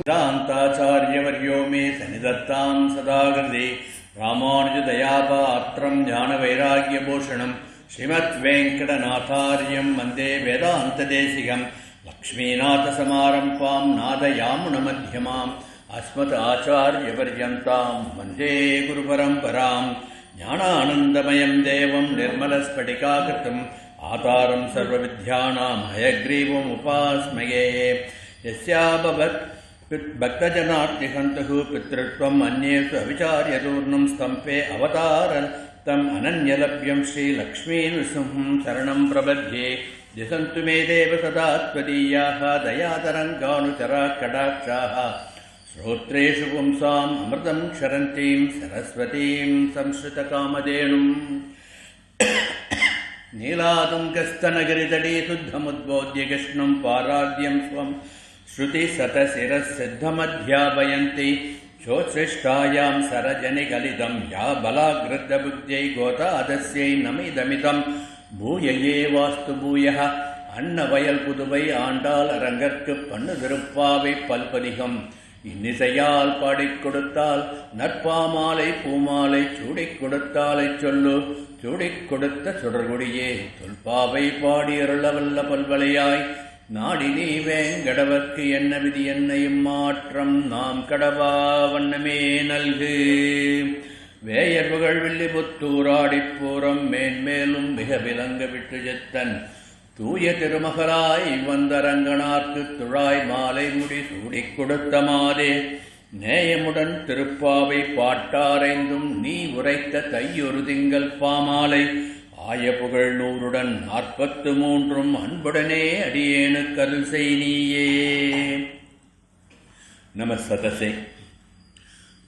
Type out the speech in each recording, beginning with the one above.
वेदान्ताचार्यवर्यो मे सन्निधत्तां सदाकृते रामानुजदयापात्रं ज्ञानवैराग्यभूषणं श्रीमद्वेङ्कटनाथार्यं वन्दे वेदान्तदेशिकं लक्ष्मीनाथसमारम्भां नादयामुनमध्यमाम् अस्मत् आचार्यपर्यन्तां वन्दे गुरुपरम्परां ज्ञानानन्दमयं देवं निर्मलस्फटिकाकृतिम् आधारं सर्वविद्यानां हयग्रीवमुपास्महे यस्याभवत् भक्तजनार्तिहन्तुः पितृत्वम् अन्येषु अविचार्यतूर्णं स्तम्पे अवतारतम् अनन्यलभ्यं श्रीलक्ष्मीनृसिंहं शरणं प्रपद्ये दिशन्तु मे देव सदा त्वदीयाः दयातरङ्गानुचराः कटाक्षाः श्रोत्रेषु पुंसाम् अमृतं क्षरन्तीं सरस्वतीं संश्रितकामधेनुम् नीलातुङ्गस्तनगिरितटे शुद्धमुद्बोध्य कृष्णं पाराद्यं स्वं श्रुतिशतशिरःसिद्धमध्यापयन्ति चोत्सृष्टायां सरजनिगलितं या बलाग्रद्धबुद्ध्यै गोतादस्यै नमिदमिदं भूय एवास्तु भूयः अन्नवयल पुதுவை ஆண்டாள் அரங்கற்கு பண்ணு திருப்பாவை பல்பதிகம் இன்னிசையால் பாடிக் கொடுத்தால் நற்பாமாலை பூமாலை சூடிக் கொடுத்தாலை சொல்லு சூடிக் கொடுத்த சுடர்குடியே தொல்பாவை பாடி அருளவல்ல பல்வலையாய் நாடி நீ வேங்கடவர்க்கு என்ன விதி என்னையும் மாற்றம் நாம் கடவா வண்ணமே நல்கு வேயர்புகள் வில்லிபுத்தூராடிப்பூரம் மேன்மேலும் மிக விளங்க விட்டு ஜெத்தன் தூய திருமகளாய் வந்தரங்கனார்க்கு துழாய் மாலை முடி சூடிக் கொடுத்த மாதே நேயமுடன் திருப்பாவை பாட்டாரைந்தும் நீ உரைத்த தையொரு திங்கள் பாமாலை ஆய புகழ் 100 43 அன்புடனே அடியேனு கருள் செய் நீயே. நம சதசே.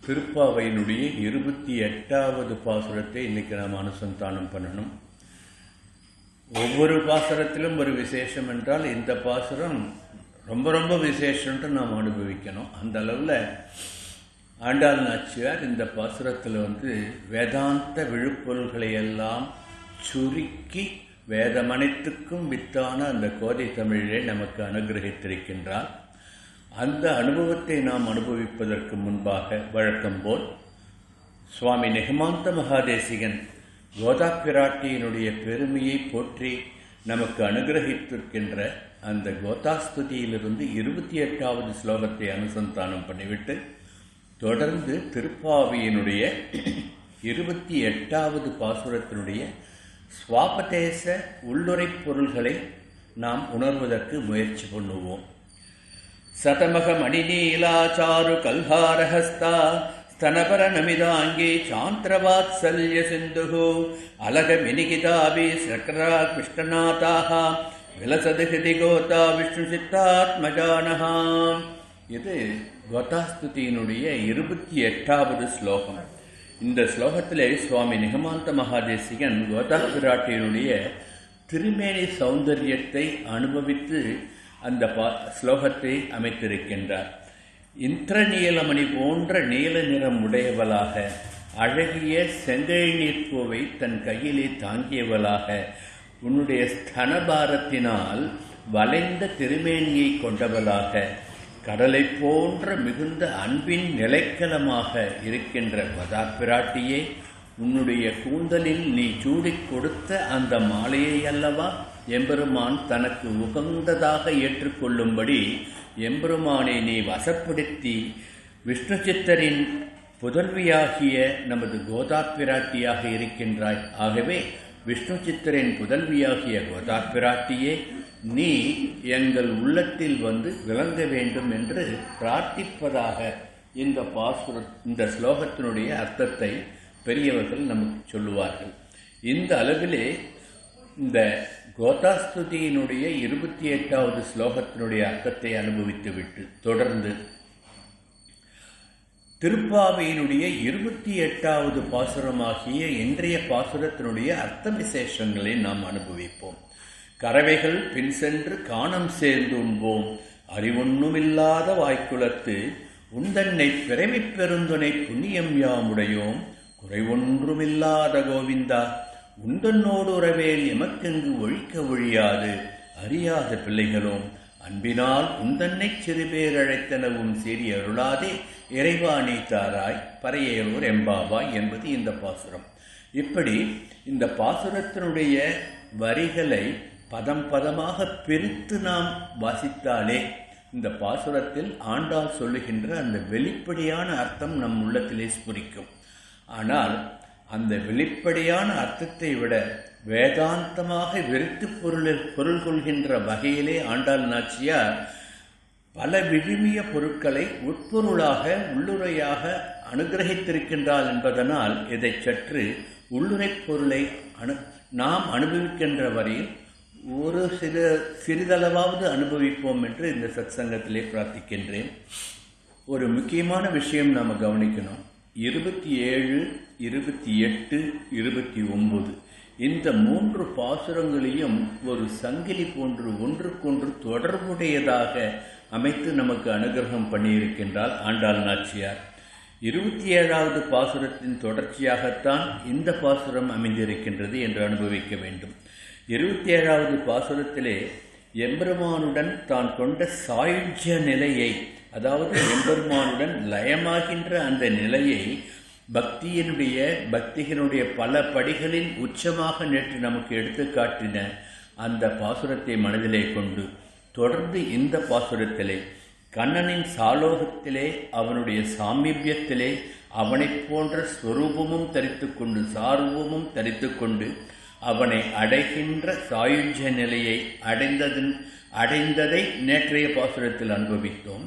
திருப்பாவையினுடைய 28வது பாசுரத்தை இன்னைக்கு நாம் அனுசந்தானம் பண்ணணும். ஒவ்வொரு பாசுரத்திலும் ஒரு விசேஷம் என்றால் இந்த பாசுரம் ரொம்ப ரொம்ப விசேஷம்ன்ட்டு நாம் அனுபவிக்கணும். அந்த அளவில் ஆண்டாள் நாச்சியார் இந்த பாசுரத்தில் வேதாந்த விழுப்பொருள்களை எல்லாம் சுருக்கி வேதமனைத்துக்கும் வித்தான அந்த கோதை தமிழை நமக்கு அனுகிரகித்திருக்கின்றார். அந்த அனுபவத்தை நாம் அனுபவிப்பதற்கு முன்பாக வழக்கம் போல் சுவாமி நிகமாந்த மகாதேசிகன் கோதா பிராட்டியினுடைய பெருமையை போற்றி நமக்கு அனுகிரகித்திருக்கின்ற அந்த கோதாஸ்துதியிலிருந்து 28வது ஸ்லோகத்தை அனுசந்தானம் பண்ணிவிட்டு தொடர்ந்து திருப்பாவியினுடைய 28வது பாசுரத்தினுடைய ஸ்வாபதேச உள்ளுரை பொருள்களை நாம் உணர்வதற்கு முயற்சி பண்ணுவோம். சதமக மணிநீலாச்சாரு கல்ஹாரஹஸ்தா स्तनपर नमिदांगी चांत्रवात्सल्य सिंधु अलग मिनिकिताभि शक्रा कृष्णनाथाः विलसति हृदि गोता विष्णुचित्तात्मजानः. இது கோதாஸ்துதியினுடைய 28வது ஸ்லோகம். இந்த ஸ்லோகத்திலே சுவாமி நிகமாந்த மகாதேசிகன் கோதா பிராட்டியினுடைய திருமேனி சௌந்தரியத்தை அனுபவித்து அந்த ஸ்லோகத்தை அமைத்திருக்கின்றார். இந்திரநீலமணி போன்ற நீல நிறம் உடையவளாக அழகிய செங்கை நீர்ப்பூவை தன் கையிலே தாங்கியவளாக உன்னுடைய ஸ்தனபாரத்தினால் வளைந்த திருமேனியை கொண்டவளாக கடலை போன்ற மிகுந்த அன்பின் நிலைக்கலமாக இருக்கின்ற கோதா பிராட்டியே, உன்னுடைய கூந்தலில் நீ சூடிக் கொடுத்த அந்த மாலையை அல்லவா எம்பெருமான் தனக்கு உகந்ததாக ஏற்றுக்கொள்ளும்படி எம்பெருமானை நீ வசப்படுத்தி விஷ்ணு சித்தரின் புதல்வியாகிய நமது கோதா பிராட்டியாக இருக்கின்றாய். ஆகவே விஷ்ணு சித்தரின் புதல்வியாகிய கோதா பிராட்டியே, நீ எங்கள் உள்ளத்தில் விளங்க வேண்டும் என்று பிரார்த்திப்பதாக இந்த ஸ்லோகத்தினுடைய அர்த்தத்தை பெரியவர்கள் நமக்கு சொல்லுவார்கள். இந்த அளவிலே இந்த கோதாஸ்துதியினுடைய 28வது ஸ்லோகத்தினுடைய அர்த்தத்தை அனுபவித்துவிட்டு தொடர்ந்து திருப்பாவையினுடைய 28வது பாசுரமாகிய இன்றைய பாசுரத்தினுடைய அர்த்த விசேஷங்களை நாம் அனுபவிப்போம். கறவைகள் பின் சென்று காணம் சேர்ந்து உண்போம், அறிவொன்னுமில்லாத வாய்க்குலத்து உந்தன்னை பிறவி பெருந்துணை புண்ணியம் யாமுடையோம், குறைவொன்றுமில்லாத கோவிந்தா உந்தன்னோடு உறவேல் எமக்கெங்கு ஒழிக்க ஒழியாது, அறியாத பிள்ளைகளோம் அன்பினால் உந்தன்னை சிறுபேர் அழைத்தனவும் சீறி அருளாதே, இறைவா நீ தாராய் பறையேலூர் எம்பாவாய் என்பது இந்த பாசுரம். இப்படி இந்த பாசுரத்தினுடைய வரிகளை பதம் பதமாக பிரித்து நாம் வாசித்தாலே இந்த பாசுரத்தில் ஆண்டாள் சொல்லுகின்ற அந்த வெளிப்படையான அர்த்தம் நம் உள்ளத்திலே ஸ்புரிக்கும். ஆனால் அந்த வெளிப்படையான அர்த்தத்தை விட வேதாந்தமாக விரித்து பொருள் கொள்கின்ற வகையிலே ஆண்டாள் நாச்சியார் பல விழுமிய பொருட்களை உட்பொருளாக உள்ளுரையாக அனுகிரகித்திருக்கின்றாள் என்பதனால் இதை சற்று உள்ளுரை பொருளை நாம் அனுபவிக்கின்ற வரையில் ஒரு சிறிதளவாவது அனுபவிப்போம் என்று இந்த சத்சங்கத்திலே பிரார்த்திக்கின்றேன். ஒரு முக்கியமான விஷயம் நாம் கவனிக்கணும். 27, 28, 29 இந்த 3 பாசுரங்களையும் ஒரு சங்கிலி போன்று ஒன்றுக்கொன்று தொடர்புடையதாக அமைத்து நமக்கு அனுகிரகம் பண்ணியிருக்கின்றால் ஆண்டாள் நாச்சியார். 27வது பாசுரத்தின் தொடர்ச்சியாகத்தான் இந்த பாசுரம் அமைந்திருக்கின்றது என்று அனுபவிக்க வேண்டும். 27வது பாசுரத்திலே எம்பெருமானுடன் தான் கொண்ட சாயுஜ்ய நிலையை, அதாவது எம்பெருமானுடன் லயமாகின்ற அந்த நிலையை பக்தியினுடைய பல படிகளின் உச்சமாக நேற்று நமக்கு எடுத்து காட்டின அந்த பாசுரத்தை மனதிலே கொண்டு தொடர்ந்து இந்த பாசுரத்திலே கண்ணனின் சாலோகத்திலே அவனுடைய சாமீபியத்திலே அவனைப் போன்ற ஸ்வரூபமும் தரித்து கொண்டு சாரூபமும் தரித்து கொண்டு அவனை அடைகின்ற சாயுஜ்ய நிலையை அடைந்ததை நேற்றைய பாசுரத்தில் அனுபவித்தோம்.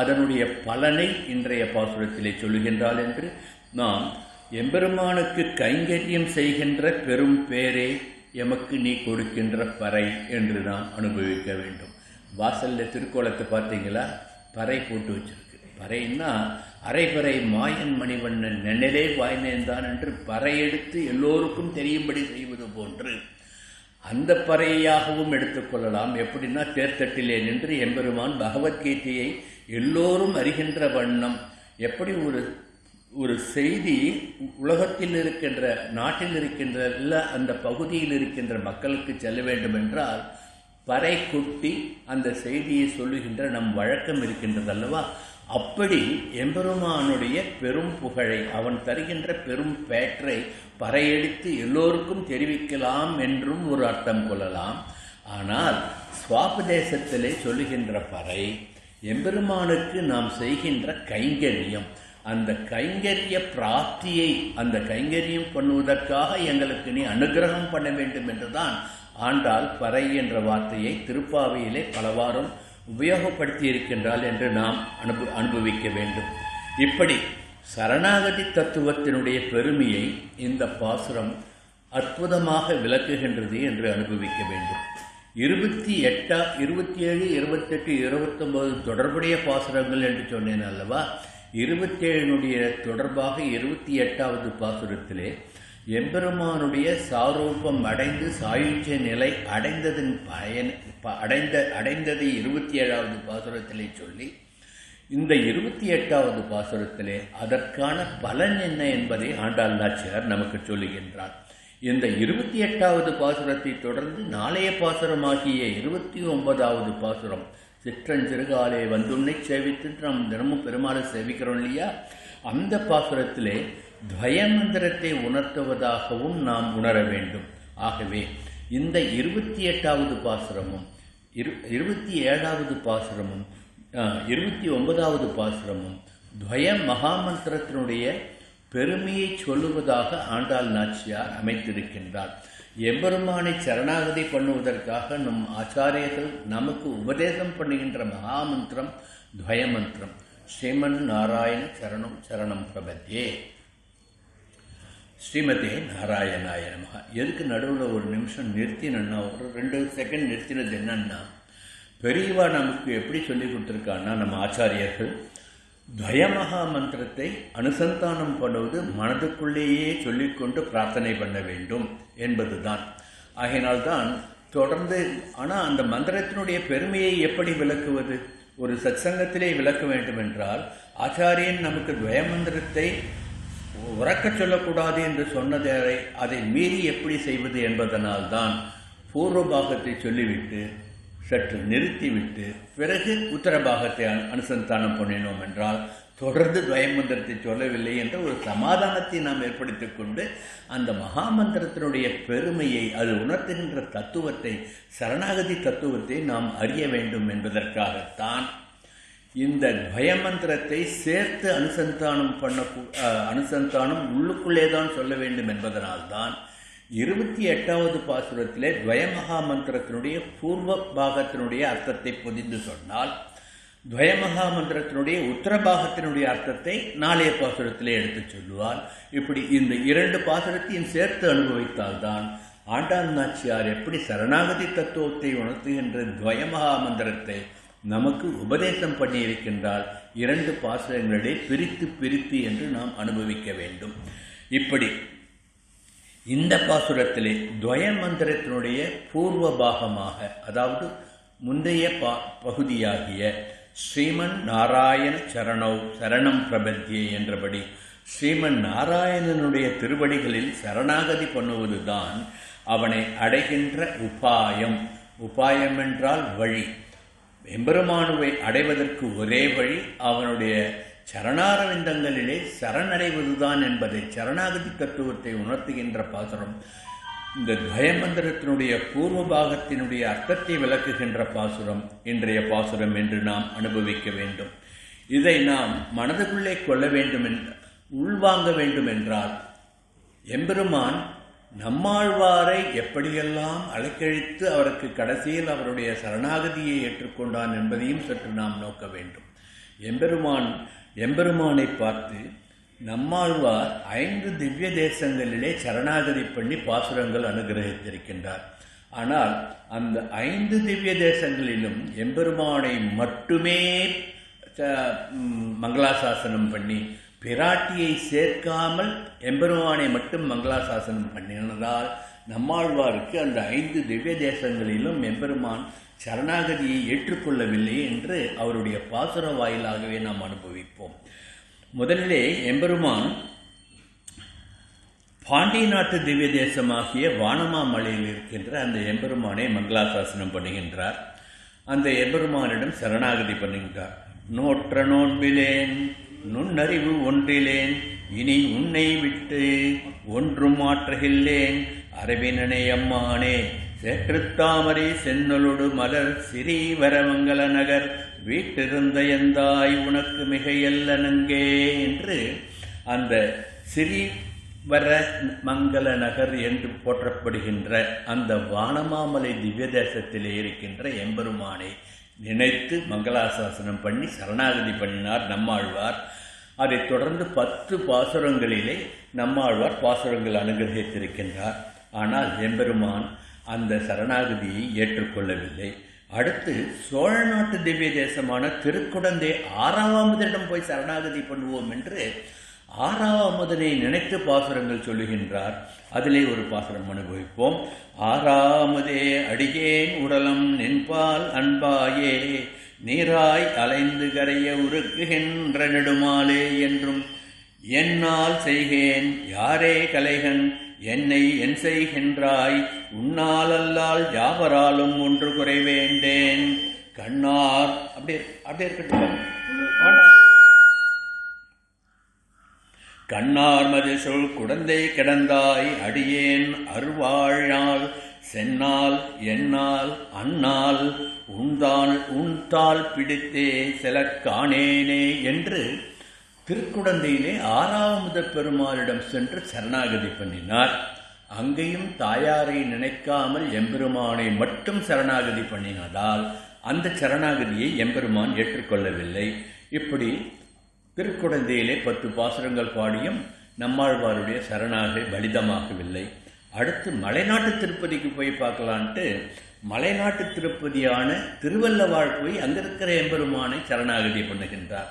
அதனுடைய பலனை இன்றைய பாசுரத்திலே சொல்லுகின்றாள் என்று நாம் எம்பெருமானுக்கு கைங்கரியம் செய்கின்ற பெரும் பேரே எமக்கு நீ கொடுக்கின்ற பறை என்று நாம் அனுபவிக்க வேண்டும். வாசல்ல திருக்கோலத்தை பார்த்தீங்களா? பறை போட்டு வச்சிருக்கு. பறைன்னா அரைபறை மாயன் மணிவண்ணன் நென்னலே வாய்னேந்தான் என்று பறை எடுத்து எல்லோருக்கும் தெரியும்படி செய்வது போன்று அந்த பறையாகவும் எடுத்துக்கொள்ளலாம். எப்படின்னா தேர்தட்டிலே நின்று எம்பெருமான் பகவத்கீதையை எல்லோரும் அறிகின்ற வண்ணம் எப்படி ஒரு செய்தி உலகத்தில் இருக்கின்ற நாட்டில் இருக்கின்ற அந்த பகுதியில் இருக்கின்ற மக்களுக்கு செல்ல வேண்டும் என்றால் பறை கொட்டி அந்த செய்தியை சொல்லுகின்ற நம் வழக்கம் இருக்கின்றது அல்லவா? அப்படி எம்பெருமானுடைய பெரும் புகழை அவன் தருகின்ற பெரும் பேற்றை பறையடித்து எல்லோருக்கும் தெரிவிக்கலாம் என்றும் ஒரு அர்த்தம் கொள்ளலாம். ஆனால் சுவாபதேசத்திலே சொல்லுகின்ற பறை எம்பெருமானுக்கு நாம் செய்கின்ற கைங்கரியம், அந்த கைங்கரிய பிராப்தியை, அந்த கைங்கரியம் பண்ணுவதற்காக எங்களுக்கு நீ அனுகிரகம் பண்ண வேண்டும் என்றுதான் ஆண்டாள் பறை என்ற வார்த்தையை திருப்பாவையிலே பலவாறும் உபயோகப்படுத்தி இருக்கின்றாள் என்று நாம் அனுபவிக்க வேண்டும். இப்படி சரணாகதி தத்துவத்தினுடைய பெருமையை இந்த பாசுரம் அற்புதமாக விளக்குகின்றது என்று அனுபவிக்க வேண்டும். 27, 28, 29 தொடர்புடைய பாசுரங்கள் என்று சொன்னேன் அல்லவா? 27னுடைய தொடர்பாக 28வது பாசுரத்திலே எம்பெருமானுடைய சாரூபம் அடைந்து சாயுஜ்ய நிலை அடைந்ததன் அடைந்ததை 27வது பாசுரத்திலே சொல்லி இந்த 28வது பாசுரத்திலே அதற்கான பலன் என்ன என்பதை ஆண்டாள் நாச்சியார் நமக்கு சொல்லுகின்றார். இந்த 28வது பாசுரத்தை தொடர்ந்து நாளைய பாசுரமாகிய 29வது பாசுரம் சிற்றஞ்சிறுகாலே வந்துன்னை சேவித்து நாம் தினமும் பெருமாளை சேவிக்கிறோம் இல்லையா? அந்த பாசுரத்திலே துவயமந்திரத்தை உணர்த்துவதாகவும் நாம் உணர வேண்டும். ஆகவே இந்த 28வது பாசுரமும் 27வது பாசுரமும் 29வது பாசுரமும் துவய மகாமந்திரத்தினுடைய பெருமையை சொல்லுவதாக ஆண்டாள் நாச்சியார் அமைத்திருக்கின்றார். எம்பெருமானை சரணாகதி பண்ணுவதற்காக நம் ஆச்சாரியர்கள் நமக்கு உபதேசம் பண்ணுகின்ற மகாமந்திரம் துவயமந்திரம். ஸ்ரீமன் நாராயண சரணம் சரணம் பிரபத்யே. ஸ்ரீமதே நாராயணாய நமஹ. எதுக்கு நடுவில் ஒரு நிமிஷம் நிறுத்தினன்னா, ஒரு 2 செகண்ட் நிறுத்தினது என்னன்னா, பெரியவா நமக்கு எப்படி சொல்லி கொடுத்துருக்கான்னா, நம்ம ஆச்சாரியர்கள் துவயமகா மந்திரத்தை அனுசந்தானம் பண்ணுவது மனதுக்குள்ளேயே சொல்லிக்கொண்டு பிரார்த்தனை பண்ண வேண்டும் என்பதுதான். ஆகையினால்தான் தொடர்ந்து, ஆனால் அந்த மந்திரத்தினுடைய பெருமையை எப்படி விளக்குவது? ஒரு சத்சங்கத்திலே விளக்க வேண்டும் என்றால், ஆச்சாரியன் நமக்கு துவயமந்திரத்தை உறக்க சொல்லக்கூடாது என்று சொன்னதை அதை மீறி எப்படி செய்வது என்பதனால்தான் பூர்வ பாகத்தை சொல்லிவிட்டு சற்று நிறுத்திவிட்டு பிறகு உத்தர பாகத்தை அனுசந்தானம் பண்ணினோம் என்றால் தொடர்ந்து துவயமந்திரத்தை சொல்லவில்லை என்ற ஒரு சமாதானத்தை நாம் ஏற்படுத்திக் கொண்டு அந்த மகாமந்திரத்தினுடைய பெருமையை, அது உணர்த்துகின்ற தத்துவத்தை, சரணாகதி தத்துவத்தை நாம் அறிய வேண்டும் என்பதற்காகத்தான் இந்த துவயமந்திரத்தை சேர்த்து அனுசந்தானம் உள்ளுக்குள்ளே தான் சொல்ல வேண்டும் என்பதனால்தான் 28வது பாசுரத்திலே துவயமகா மந்திரத்தினுடைய பூர்வ பாகத்தினுடைய அர்த்தத்தை பொதிந்து சொன்னால், துவயமகா மந்திரத்தினுடைய உத்தரபாகத்தினுடைய அர்த்தத்தை நாளைய பாசுரத்திலே எடுத்து சொல்லுவார். இப்படி இந்த 2 பாசுரத்தையும் சேர்த்து அனுபவித்தால்தான் ஆண்டாள் நாச்சியார் எப்படி சரணாகதி தத்துவத்தை உணர்த்துகின்ற துவயமகா மந்திரத்தை நமக்கு உபதேசம் பண்ணியிருக்கின்றால் 2 பாசுரங்களே பிரித்து என்று நாம் அனுபவிக்க வேண்டும். இப்படி இந்த பாசுரத்திலே துவய மந்திரத்தினுடைய பூர்வ பாகமாக, அதாவது முந்தைய பகுதியாகிய ஸ்ரீமன் நாராயண சரணம் பிரபத்தியே என்றபடி ஸ்ரீமன் நாராயணனுடைய திருவடிகளில் சரணாகதி பண்ணுவதுதான் அவனை அடைகின்ற உபாயம். உபாயம் என்றால் வழி. எம்பெருமானுவை அடைவதற்கு ஒரே வழி அவனுடைய சரணாரவிந்தங்களிலே சரணடைவதுதான் என்பதை, சரணாகதி தத்துவத்தை உணர்த்துகின்ற பாசுரம். இந்த துவயமந்திரத்தினுடைய பூர்வ பாகத்தினுடைய அர்த்தத்தை விளக்குகின்ற பாசுரம் இன்றைய பாசுரம் என்று நாம் அனுபவிக்க வேண்டும். இதை நாம் மனதுக்குள்ளே கொள்ள வேண்டும், உள்வாங்க வேண்டும் என்றால், எம்பெருமான் நம்மாழ்வாரை எப்படியெல்லாம் அலைக்கழித்து அவருக்கு கடைசியில் அவருடைய சரணாகதியை ஏற்றுக்கொண்டான் என்பதையும் சற்று நாம் நோக்க வேண்டும். எம்பெருமானை பார்த்து நம்மாழ்வார் 5 திவ்ய தேசங்களிலே சரணாகதி பண்ணி பாசுரங்கள் அனுகிரகித்திருக்கின்றார். ஆனால் அந்த 5 திவ்ய தேசங்களிலும் எம்பெருமானை மட்டுமே மங்களாசாசனம் பண்ணி, பிராட்டியை சேர்க்காமல் எம்பெருமானை மட்டும் மங்களாசாசனம் பண்ணினதால் நம்மாழ்வாருக்கு அந்த 5 திவ்ய தேசங்களிலும் எம்பெருமான் சரணாகதியை ஏற்றுக்கொள்ளவில்லை என்று அவருடைய பாசுர வாயிலாகவே நாம் அனுபவிப்போம். முதலிலே எம்பெருமான் பாண்டி நாட்டு திவ்ய தேசமாகிய வானமாமலையில் இருக்கின்ற அந்த எம்பெருமானை மங்களாசாசனம் பண்ணுகின்றார். அந்த எம்பெருமானிடம் சரணாகதி பண்ணுகின்றார். நோற்ற நோன்பிலேன் நுண்ணறிவு ஒன்றிலேன், இனி உன்னை விட்டு ஒன்றும் மாற்றுகில்லேன், அரவினனே அம்மானே சேற்றுத்தாமரை சென்னலொடு மலர் சிறீவரமங்கல நகர் வீட்டிருந்த எந்தாய் உனக்கு மிகையல்ல நங்கே என்று அந்த சிறீவர மங்கல நகர் என்று போற்றப்படுகின்ற அந்த வானமாமலை திவ்ய தேசத்திலே இருக்கின்ற எம்பெருமானை நினைத்து மங்களாசாசனம் பண்ணி சரணாகதி பண்ணினார் நம்மாழ்வார். அதைத் தொடர்ந்து 10 பாசுரங்களிலே நம்மாழ்வார் பாசுரங்கள் அனுகிரகித்திருக்கின்றார். ஆனால் எம்பெருமான் அந்த சரணாகதியை ஏற்றுக்கொள்ளவில்லை. அடுத்து சோழ நாட்டு திவ்ய தேசமான திருக்குடந்தை 6ஆவதிடம் போய் சரணாகதி பண்ணுவோம் என்று 6ஆவதனை நினைத்து பாசுரங்கள் சொல்லுகின்றார். அதிலே ஒரு பாசுரம் அனுபவிப்போம். ஆறாமதே அடியேன் உடலம் நின்பால் அன்பாயே, நீராய் அலைந்து கரைய உருக்குகின்ற நெடுமாலே என்றும் என்னால் செய்கேன் யாரே கலைகன் என்னை என் செய்கின்றாய், உன்னால் அல்லால் யாவராலும் ஒன்று குறைவேண்டேன் கண்ணார். அப்படியே இருக்கட்டும். கண்ணார் மது சொல் குடந்தை கிடந்தாய் அடியேன் அருவாழ்நாள் சென்னால் என்னால் அன்னால் உன்தால் பிடித்தே சில காணேனே என்று திருக்குடந்தையிலே 6ஆவது பெருமாளிடம் சென்று சரணாகதி பண்ணினார். அங்கேயும் தாயாரை நினைக்காமல் எம்பெருமானை மட்டும் சரணாகதி பண்ணினதால் அந்த சரணாகதியை எம்பெருமான் ஏற்றுக்கொள்ளவில்லை. இப்படி திருக்குடந்தையிலே 10 பாசுரங்கள் பாடியும் நம்மாழ்வாருடைய சரணாகதி பலிதமாகவில்லை. அடுத்து மலைநாட்டு திருப்பதிக்கு போய் பார்க்கலான்ட்டு மலைநாட்டு திருப்பதியான திருவல்லவாழ் போய் அங்கே இருக்கிற எம்பெருமானை சரணாகதி பண்ணுகின்றார்.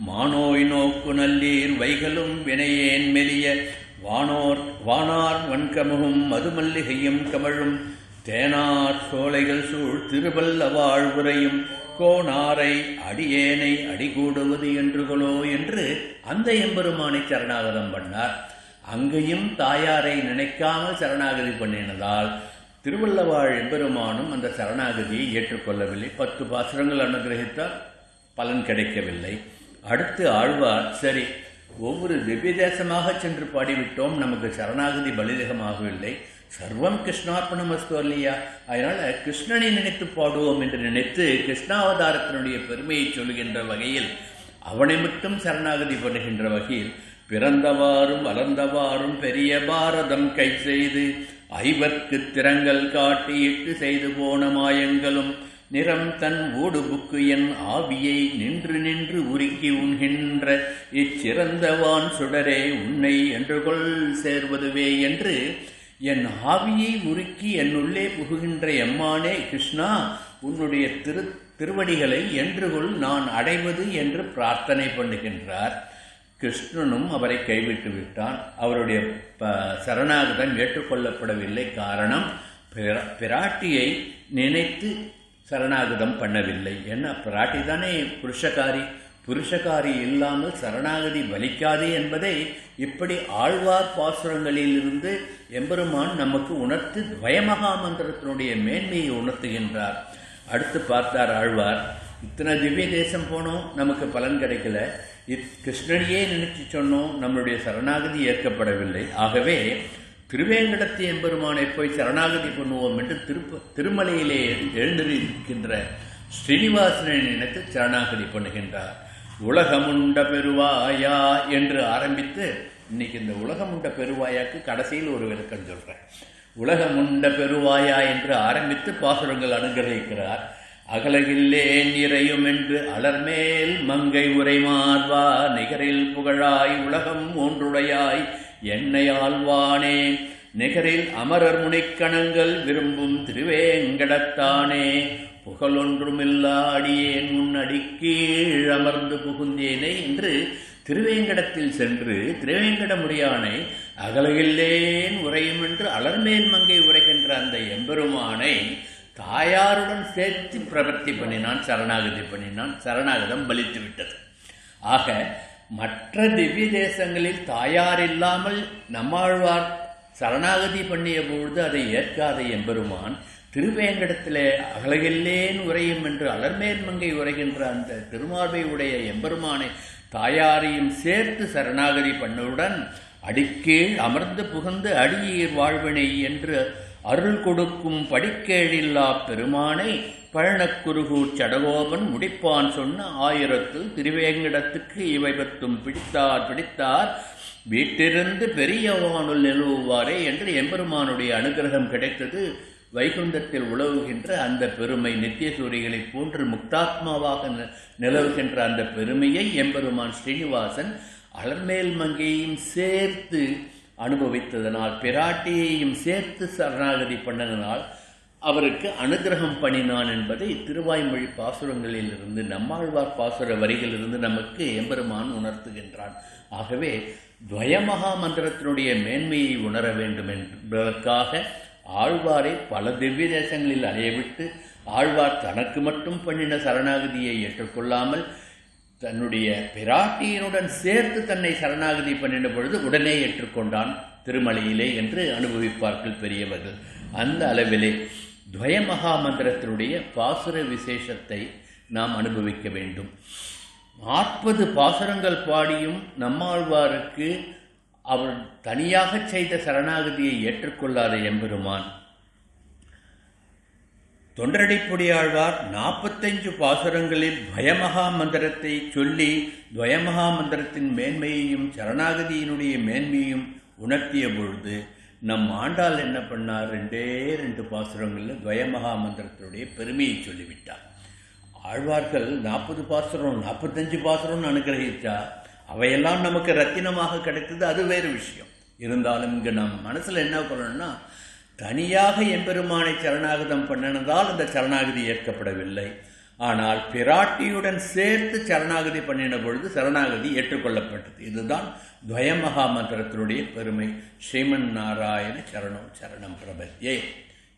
மானோய் நோக்கு நல்லீர் வைகளும் வினையேன் மெலிய வானார் வன்கமுகும் மதுமல்லிகையும் கமழும் தேனார் சோலைகள் சூழ் திருவல்லவாழ் உரையும் கோனாரை அடியேனை அடிகூடுவது என்றுகளோ என்று அந்த எம்பெருமானை சரணாகதம் பண்ணார். அங்கேயும் தாயாரை நினைக்காமல் சரணாகதி பண்ணினதால் திருவல்லவாழ் எம்பெருமானும் அந்த சரணாகதியை ஏற்றுக்கொள்ளவில்லை. 10 பாசுரங்கள் அனுகிரகித்தால் பலன் கிடைக்கவில்லை. அடுத்து ஆழ்வார், சரி ஒவ்வொரு திவ்ய தேசமாக சென்று பாடிவிட்டோம், நமக்கு சரணாகதி பலிதகமாகவில்லை, சர்வம் கிருஷ்ணார்ப்பணமஸ்து இல்லையா, அதனால் கிருஷ்ணனை நினைத்து பாடுவோம் என்று நினைத்து கிருஷ்ணாவதாரத்தினுடைய பெருமையை சொல்கின்ற வகையில் அவனை மட்டும் சரணாகதி பண்ணுகின்ற வகையில் பிறந்தவாறும் வளர்ந்தவாறும் பெரிய பாரதம் கை செய்து ஐவர்க்கு திறங்கள் காட்டி இட்டு செய்து போன மாயங்களும் நிறம் தன் ஊடுபுக்கு என் ஆவியை நின்று நின்று உருக்கி உண்கின்ற இச்சிறந்தவான் சுடரே உன்னை என்றுகொள் சேர்வதுவே என்று என் ஆவியை உருக்கி என்னுள்ளே புகுகின்ற எம்மானே கிருஷ்ணா, உன்னுடைய திருவடிகளை என்றுகொள் நான் அடைவது என்று பிரார்த்தனை பண்ணுகின்றார். கிருஷ்ணனும் அவரை கைவிட்டு விட்டான். அவருடைய சரணாகதம் ஏற்றுக்கொள்ளப்படவில்லை. காரணம், பிராட்டியை நினைத்து சரணாகதம் பண்ணவில்லை. என்ன, பிராட்டி தானே புருஷகாரி இல்லாமல் சரணாகதி பலிக்காதே என்பதை இப்படி ஆழ்வார் பாசுரங்களிலிருந்து எம்பெருமான் நமக்கு உணர்த்து துவயமகா மந்திரத்தினுடைய மேன்மையை உணர்த்துகின்றார். அடுத்து பார்த்தார் ஆழ்வார், இத்தனை திவ்ய தேசம் போனோம், நமக்கு பலன் கிடைக்கல, கிருஷ்ணனையே நினைச்சு சொன்னோம், நம்மளுடைய சரணாகதி ஏற்கப்படவில்லை. ஆகவே திருவேங்கடத்து எம்பெருமானை போய் சரணாகதி பண்ணுவோம் என்று திருமலையிலே எழுந்திருக்கின்ற ஸ்ரீனிவாசனை நினைத்து சரணாகதி பண்ணுகின்றார். உலகமுண்ட பெருவாயா என்று ஆரம்பித்து, இன்னைக்கு இந்த உலகமுண்ட பெருவாயாக்கு கடைசியில் ஒரு விளக்கம் சொல்றேன். உலகமுண்ட பெருவாயா என்று ஆரம்பித்து பாசுரங்கள் அனுகிரகிக்கிறார். அகலகில்லேன் இறையும் என்று அலர்மேல் மங்கை உரை மார்வா நிகரில் புகழாய் உலகம் ஒன்றுடையாய் என்னை ஆழ்வானே நிகரில் அமரர் முனிக்கணங்கள் விரும்பும் திருவேங்கடத்தானே புகழொன்றுமில்லா அடியேன் உன் அடிக்கீழ் அமர்ந்து புகுந்தேனே என்று திருவேங்கடத்தில் சென்று திருவேங்கடமுடியானை அகலகில்லேன் உரையும் என்று அலர்மேல் மங்கை உரைகின்ற அந்த எம்பெருமானை தாயாருடன் சேர்த்து பிரவர்த்தி பண்ணினான், சரணாகதி பண்ணினான். சரணாகதம் பலித்து விட்டது. ஆக மற்ற திவ்ய தேசங்களில் தாயார் இல்லாமல் நம்மாழ்வார் சரணாகதி பண்ணிய பொழுது அதை ஏற்காத எம்பெருமான் திருவேங்கடத்திலே அகலகில்லேன் உரையும் என்று அலர்மேல் மங்கை உரைகின்ற அந்த திருமார்பை உடைய எம்பெருமானை தாயாரையும் சேர்த்து சரணாகதி பண்ணவுடன் அடிக்கீழ் அமர்ந்து புகுந்து அடியீர் வாழ்வினை என்று அருள் கொடுக்கும் படிக்கேழில்லா பெருமானை பழனக்குருகூர் சடகோபன் முடிப்பான் சொன்ன 1000 திருவேங்கடத்துக்கு இவை 10 பிடித்தார் வீட்டிலிருந்து பெரியவானுள் நிலவுவாரே என்று எம்பெருமானுடைய அனுகிரகம் கிடைத்தது. வைகுந்தத்தில் உலவுகின்ற அந்த பெருமை, நித்திய சூரியகளைப் போன்று முக்தாத்மாவாக நிலவுகின்ற அந்த பெருமையை எம்பெருமான் ஸ்ரீனிவாசன் அலர்மேல் மங்கையையும் சேர்த்து அனுபவித்ததனால், பிராட்டியையும் சேர்த்து சரணாகதி பண்ணதனால் அவருக்கு அனுகிரகம் பண்ணினான் என்பதை திருவாய்மொழி பாசுரங்களில் இருந்து, நம்மாழ்வார் பாசுர வரிகளிலிருந்து நமக்கு எம்பெருமான் உணர்த்துகின்றான். ஆகவே துவயமகா மந்திரத்தினுடைய மேன்மையை உணர வேண்டும் என்பதற்காக ஆழ்வாரை பல திவ்ய தேசங்களில் அலையவிட்டு ஆழ்வார் தனக்கு மட்டும் பண்ணின சரணாகதியை ஏற்றுக்கொள்ளாமல் தன்னுடைய பிராட்டியினுடன் சேர்த்து தன்னை சரணாகதி பண்ணின பொழுது உடனே ஏற்றுக்கொண்டான் திருமலையிலே என்று அனுபவிப்பார்கள் பெரியவர்கள். அந்த அளவிலே துவயமகா மந்திரத்தினுடைய பாசுர விசேஷத்தை நாம் அனுபவிக்க வேண்டும். 40 பாசுரங்கள் பாடியும் நம்மாழ்வாருக்கு அவர் தனியாக செய்த சரணாகதியை ஏற்றுக்கொள்ளாத எம்பெருமான் தொண்டரடிப்புடியாழ்வார் 45 பாசுரங்களில் துவயமகா மந்திரத்தை சொல்லி துவயமகா மந்திரத்தின் மேன்மையையும் சரணாகதியினுடைய மேன்மையும் உணர்த்திய பொழுது நம் ஆண்டாள் என்ன பண்ணார், 2 பாசுரங்களில் துவயமகா மந்திரத்தினுடைய பெருமையை சொல்லிவிட்டார். ஆழ்வார்கள் 40 பாசுரம் 45 பாசுரம்னு அனுகிரகித்தார். அவையெல்லாம் நமக்கு ரத்தினமாக கிடைத்தது, அது வேறு விஷயம். இருந்தாலும் இங்கே நம் மனசில் என்ன பண்ணணும்னா, தனியாக எம்பெருமானை சரணாகதம் பண்ணினதால் அந்த சரணாகதி ஏற்கப்படவில்லை. ஆனால் பிராட்டியுடன் சேர்த்து சரணாகதி பண்ணின பொழுது சரணாகதி ஏற்றுக்கொள்ளப்பட்டது. இதுதான் துவயமகா மந்திரத்தினுடைய பெருமை. ஸ்ரீமன் நாராயண சரணம் சரணம் பிரபத்யே.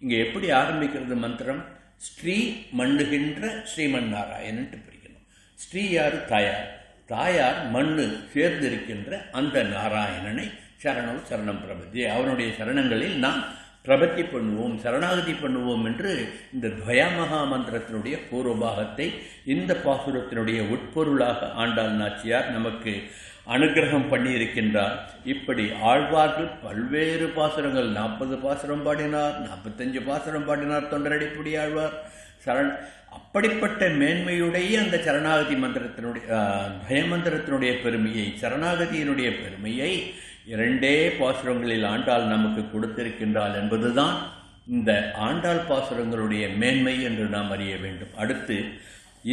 இங்கே எப்படி ஆரம்பிக்கிறது மந்திரம்? ஸ்ரீ மண்ணுகின்ற ஸ்ரீமன் நாராயணன்ட்டு பிரிக்கணும். ஸ்ரீ யார்? தாயார். தாயார் மண்ணு சேர்ந்திருக்கின்ற அந்த நாராயணனை சரணம் சரணம் பிரபத்யே, அவனுடைய சரணங்களில் நாம் பிரபத்தி பண்ணுவோம், சரணாகதி பண்ணுவோம் என்று இந்த துவயமகா மந்திரத்தினுடைய பூர்வபாகத்தை இந்த பாசுரத்தினுடைய உட்பொருளாக ஆண்டாள் நாச்சியார் நமக்கு அனுகிரகம் பண்ணியிருக்கின்றார். இப்படி ஆழ்வார்கள் பல்வேறு பாசுரங்கள் 40 பாசுரம் பாடினார், 45 பாசுரம் பாடினார் தொண்டரடிப்புடி ஆழ்வார். அப்படிப்பட்ட மேன்மையுடைய அந்த சரணாகதி மந்திரத்தினுடைய பயமந்திரத்தினுடைய பெருமையை, சரணாகதியினுடைய பெருமையை 2 பாசுரங்களில் ஆண்டாள் நமக்கு கொடுத்திருக்கின்றாள் என்பதுதான் இந்த ஆண்டாள் பாசுரங்களுடைய மேன்மை என்று நாம் அறிய வேண்டும். அடுத்து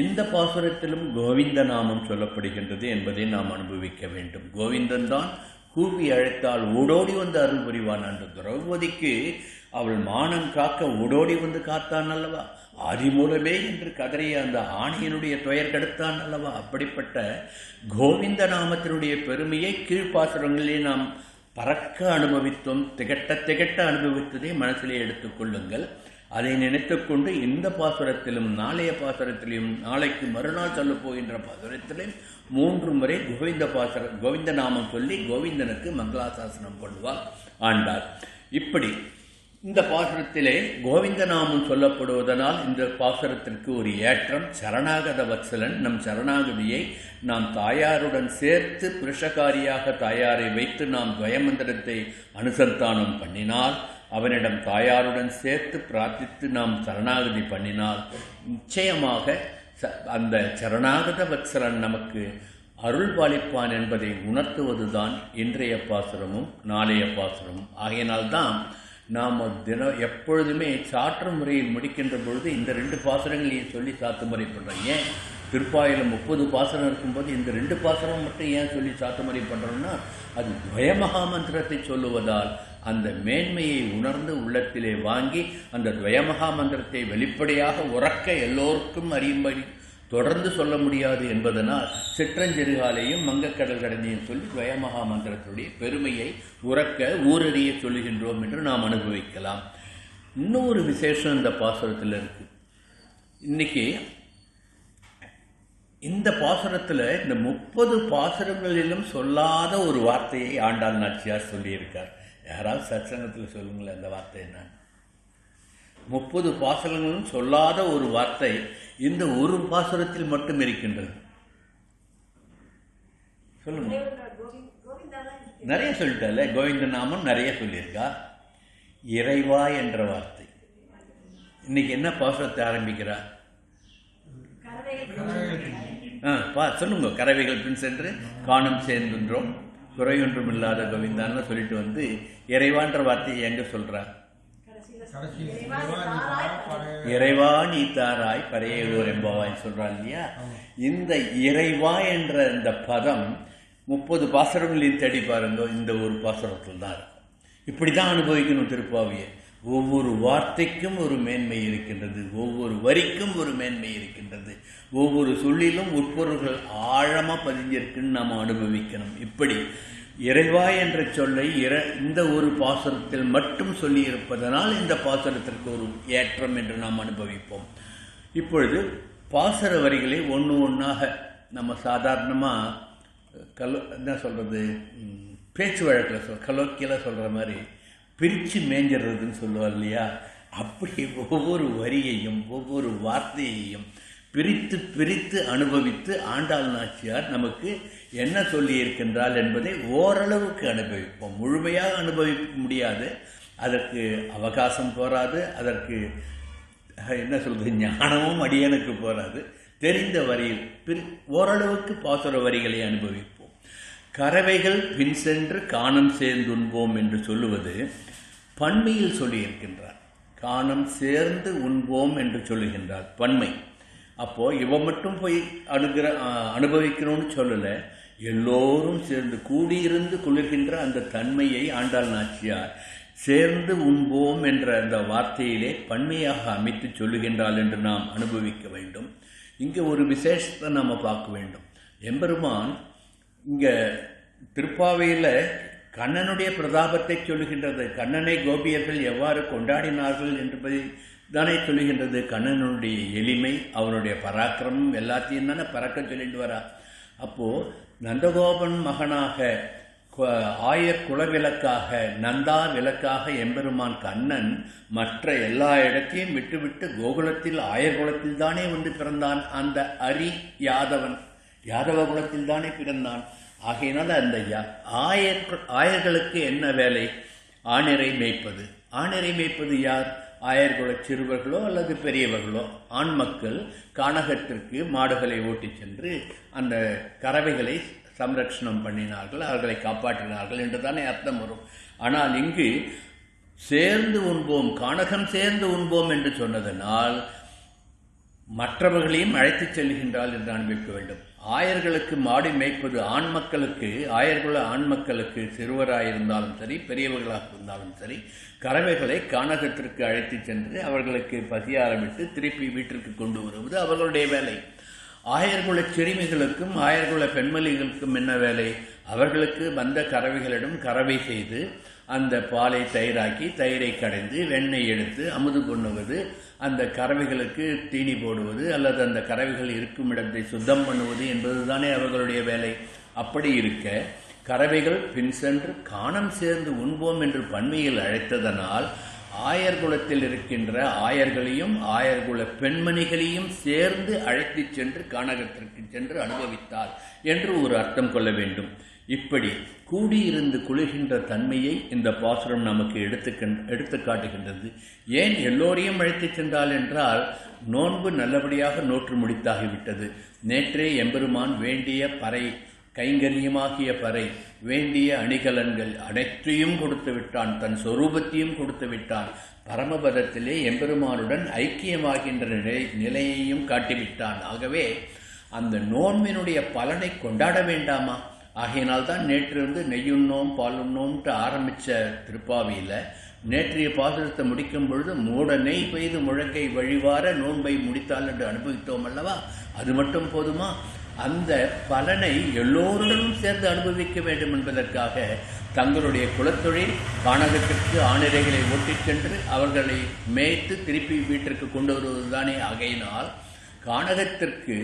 இந்த பாசுரத்திலும் கோவிந்த நாமம் சொல்லப்படுகின்றது என்பதை நாம் அனுபவிக்க வேண்டும். கோவிந்தன் தான் கூவி அழைத்தால் ஓடோடி வந்து அருள் புரிவான். என்று திரௌபதிக்கு அவள் மானம் காக்க ஓடோடி வந்து காத்தான் அல்லவா? ஆதி மூலமே என்று கதறிய அந்த ஆணையனுடைய துயர் கெடுத்தான் அல்லவா? அப்படிப்பட்ட கோவிந்த நாமத்தினுடைய பெருமையை கீழ்ப்பாசுரங்களிலே நாம் பறக்க அனுபவித்தோம். திகட்ட அனுபவித்ததை மனசிலே எடுத்துக்கொள்ளுங்கள். அதை நினைத்துக்கொண்டு இந்த பாசுரத்திலும் நாளைய பாசுரத்திலும் நாளைக்கு மறுநாள் சொல்ல போகின்ற பாசுரத்திலும் 3 முறை கோவிந்த நாமம் சொல்லி கோவிந்தனுக்கு மங்களாசாசனம் பண்ணுவார் ஆண்டாள். இப்படி இந்த பாசுரத்திலே கோவிந்த நாமம் சொல்லப்படுவதனால் இந்த பாசுரத்திற்கு ஒரு ஏற்றம். சரணாகத வத்சலன் நம் சரணாகதியை நாம் தாயாருடன் சேர்த்து புருஷகாரியாக தாயாரை வைத்து நாம் துவயமந்திரத்தை அனுசந்தானம் பண்ணினால், அவனிடம் தாயாருடன் சேர்த்து பிரார்த்தித்து நாம் சரணாகதி பண்ணினால் நிச்சயமாக அந்த சரணாகத வத்சலன் நமக்கு அருள் பாலிப்பான் என்பதை உணர்த்துவதுதான் இன்றைய பாசுரமும் நாளைய பாசுரமும். ஆகையினால்தான் நாம் எப்பொழுதுமே சாற்று முறையில் முடிக்கின்ற பொழுது இந்த 2 பாசுரங்களையும் சொல்லி சாத்து முறை பண்ணுறோம். ஏன் திருப்பாயில 30 பாசுரம் இருக்கும்போது இந்த 2 பாசுரம் மட்டும் ஏன் சொல்லி சாத்து முறை பண்ணுறோம்னா, அது துவயமகா மந்திரத்தை சொல்லுவதால் அந்த மேன்மையை உணர்ந்து உள்ளத்திலே வாங்கி அந்த துவயமகா மந்திரத்தை வெளிப்படையாக உறக்க எல்லோருக்கும் அறியும்படி தொடர்ந்து சொல்ல முடியாது என்பதனால் சிற்றஞ்சிறுகாலையும் மங்கக்கடல் கடனையும் சொல்லி துவயமகா மந்திரத்துடைய பெருமையை உறக்க ஊரறிய சொல்லுகின்றோம் என்று நாம் அனுபவிக்கலாம். இன்னொரு விசேஷம் இந்த பாசுரத்தில் இருக்கு. இன்னைக்கு இந்த பாசுரத்தில் இந்த 30 பாசுரங்களிலும் சொல்லாத ஒரு வார்த்தையை ஆண்டாள் நாச்சியார் சொல்லியிருக்கார். யாராவது சத்சங்கத்தில் சொல்லுங்களேன் அந்த வார்த்தை என்ன? 30 பாசுரங்களும் சொல்லாத ஒரு வார்த்தை இந்த ஒரு பாசுரத்தில் மட்டும் இருக்கின்றது. சொல்லுங்க. நிறைய சொல்லிட்டால கோவிந்த நாமம் நிறைய சொல்லியிருக்கா. இறைவா என்ற வார்த்தை. இன்னைக்கு என்ன பாசுரத்தை ஆரம்பிக்கிறா? சொல்லுங்க. கறவைகள் பின் சென்று காணும் சேர்ந்துன்றோம் குறையொன்றும் இல்லாத கோவிந்தான்னு சொல்லிட்டு வந்து இறைவான்ற வார்த்தையை எங்க சொல்றார்? இறைவா நீ தாராய் பரையலூர் என்பவாய் சொல்றாள் இல்லையா? இந்த இறைவா என்ற இந்த பதம் 30 பாசுரங்களையும் தேடி பாருங்க, இந்த ஒரு பாசுரத்தில் தான் இருக்கும். இப்படிதான் அனுபவிக்கணும் திருப்பாவியை. ஒவ்வொரு வார்த்தைக்கும் ஒரு மேன்மை இருக்கின்றது, ஒவ்வொரு வரிக்கும் ஒரு மேன்மை இருக்கின்றது, ஒவ்வொரு சொல்லிலும் உட்பொருள்கள் ஆழமா பதிஞ்சிருக்குன்னு நாம் அனுபவிக்கணும். இப்படி இறைவா என்ற சொல்லை இந்த ஒரு பாசுரத்தில் மட்டும் சொல்லி இருப்பதனால் இந்த பாசுரத்திற்கு ஒரு ஏற்றம் என்று நாம் அனுபவிப்போம். இப்பொழுது பாசுர வரிகளை ஒன்று ஒன்றாக நம்ம சாதாரணமாக என்ன சொல்கிறது, பேச்சு வழக்கில் கலோக்கியில் சொல்கிற மாதிரி பிரித்து மேஞ்சிடுறதுன்னு சொல்லுவார் இல்லையா? அப்படி ஒவ்வொரு வரியையும் ஒவ்வொரு வார்த்தையையும் பிரித்து பிரித்து அனுபவித்து ஆண்டாள் நாச்சியார் நமக்கு என்ன சொல்லி இருக்கின்றாள் என்பதை ஓரளவுக்கு அனுபவிப்போம். முழுமையாக அனுபவிக்க முடியாது, அதற்கு அவகாசம் போராது, அதற்கு என்ன சொல்கிறது ஞானமும் அடியனுக்கு போராது. தெரிந்த வரியில் ஓரளவுக்கு பாசுர வரிகளை அனுபவிப்போம். கறவைகள் பின் சென்று காணம் சேர்ந்துண்போம் என்று சொல்லுவது பன்மையில் சொல்லியிருக்கின்றார். காணம் சேர்ந்து உண்போம் என்று சொல்லுகின்றார் பன்மை. அப்போது இவ மட்டும் போய் அனுபவிக்கணும்னு சொல்லலை, எல்லோரும் சேர்ந்து கூடியிருந்து குளிர்கின்ற அந்த தன்மையை ஆண்டாள் நாச்சியார் சேர்ந்து உண்போம் என்ற அந்த வார்த்தையிலே பன்மையாக அமைத்து சொல்லுகின்றாள் என்று நாம் அனுபவிக்க வேண்டும். இங்கே ஒரு விசேஷத்தை நாம் பார்க்க வேண்டும். எம்பெருமான் இங்கே திருப்பாவையில் கண்ணனுடைய பிரதாபத்தை சொல்லுகின்றது. கண்ணனை கோபியர்கள் எவ்வாறு கொண்டாடினார்கள் என்பதை தானே சொல்லுகின்றது. கண்ணனுடைய எளிமை, அவனுடைய பராக்கிரமம் எல்லாத்தையும் தானே பறக்க சொல்லிட்டு வரா. அப்போது நந்தகோபன் மகனாக ஆயர் குலவிளக்காக நந்தா விளக்காக எம்பெருமான் கண்ணன் மற்ற எல்லா இடத்தையும் விட்டுவிட்டு கோகுலத்தில் ஆயர் குலத்தில் தானே வந்து பிறந்தான். அந்த யாதவன் யாதவ குலத்தில் தானே பிறந்தான். ஆகையினால் அந்த ஆயர்களுக்கு என்ன வேலை? ஆணிரை மேய்ப்பது. ஆணிரை மேய்ப்பது யார்? ஆயர்குல சிறுவர்களோ அல்லது பெரியவர்களோ ஆண் மக்கள் கானகத்திற்கு மாடுகளை ஓட்டிச் சென்று அந்த கறவைகளை சம்ரட்சணம் பண்ணினார்கள், அவர்களை காப்பாற்றினார்கள் என்று தானே அர்த்தம் வரும். ஆனால் இங்கு சேர்ந்து உண்போம், கானகம் சேர்ந்து உண்போம் என்று சொன்னதனால் மற்றவர்களையும் அழைத்துச் செல்கின்றாள் என்று அனுபவிக்க வேண்டும். ஆயர்களுக்கு மாடு மேய்ப்பது ஆண் மக்களுக்கு, ஆயர்குல ஆண் மக்களுக்கு சிறுவராயிருந்தாலும் சரி பெரியவர்களாக இருந்தாலும் சரி கறவைகளை கானகத்திற்கு அழைத்து சென்று அவர்களுக்கு பசியாரமிட்டு திருப்பி வீட்டிற்கு கொண்டு வருவது அவர்களுடைய வேலை. ஆயர்குல சிறுமிகளுக்கும் ஆயர்குல பெண்மணிகளுக்கும் என்ன வேலை? அவர்களுக்கு வந்த கறவைகளிடம் கறவை செய்து அந்த பாலை தயிராக்கி தயிரை கடைந்து வெண்ணெய் எடுத்து அமுது கொண்டுவது, அந்த கறவைகளுக்கு தீனி போடுவது அல்லது அந்த கறவைகள் இருக்கும் இடத்தை சுத்தம் பண்ணுவது என்பது தானே அவர்களுடைய வேலை. அப்படி இருக்க கறவைகள் பின் சென்று கானம் சேர்ந்து உண்போம் என்று பன்மையில் அழைத்ததனால் ஆயர்குலத்தில் இருக்கின்ற ஆயர்களையும் ஆயர்குல பெண்மணிகளையும் சேர்ந்து அழைத்து சென்று கானகத்திற்கு சென்று அனுபவித்தார் என்று ஒரு அர்த்தம் கொள்ள வேண்டும். இப்படி கூடியிருந்து குளிர்கின்ற தன்மையை இந்த பாசுரம் நமக்கு எடுத்து காட்டுகின்றது. ஏன் எல்லோரையும் அழைத்து சென்றால் என்றால் நோன்பு நல்லபடியாக நோற்று முடித்தாகிவிட்டது. நேற்றே எம்பெருமான் வேண்டிய பறை, கைங்கரியமாகிய பறை, வேண்டிய அணிகலன்கள் அனைத்தையும் கொடுத்து விட்டான், தன் சொரூபத்தையும் கொடுத்து விட்டான். பரமபதத்திலே எம்பெருமானுடன் ஐக்கியமாகின்ற நிலையையும் காட்டிவிட்டான். ஆகவே அந்த நோன்பினுடைய பலனை கொண்டாட வேண்டாமா? ஆகையினால்தான் நேற்றிருந்து நெய்யுண்ணோம் பாலுண்ணோம்ட்டு ஆரம்பித்த திருப்பாவியில் நேற்றைய பாசுரத்தை முடிக்கும் பொழுது மூட நெய் பெய்து முழங்கை வழிவார நோன்பை முடித்தால் என்று அனுபவித்தோம் அல்லவா? அது மட்டும் போதுமா? அந்த பலனை எல்லோருடனும் சேர்ந்து அனுபவிக்க வேண்டும் என்பதற்காக தங்களுடைய குலத்தொழில் கானகத்திற்கு ஆணிரைகளை ஓட்டிச் சென்று அவர்களை மேய்த்து திருப்பி வீட்டிற்கு கொண்டு வருவதுதானே. ஆகையினால் கானகத்திற்கு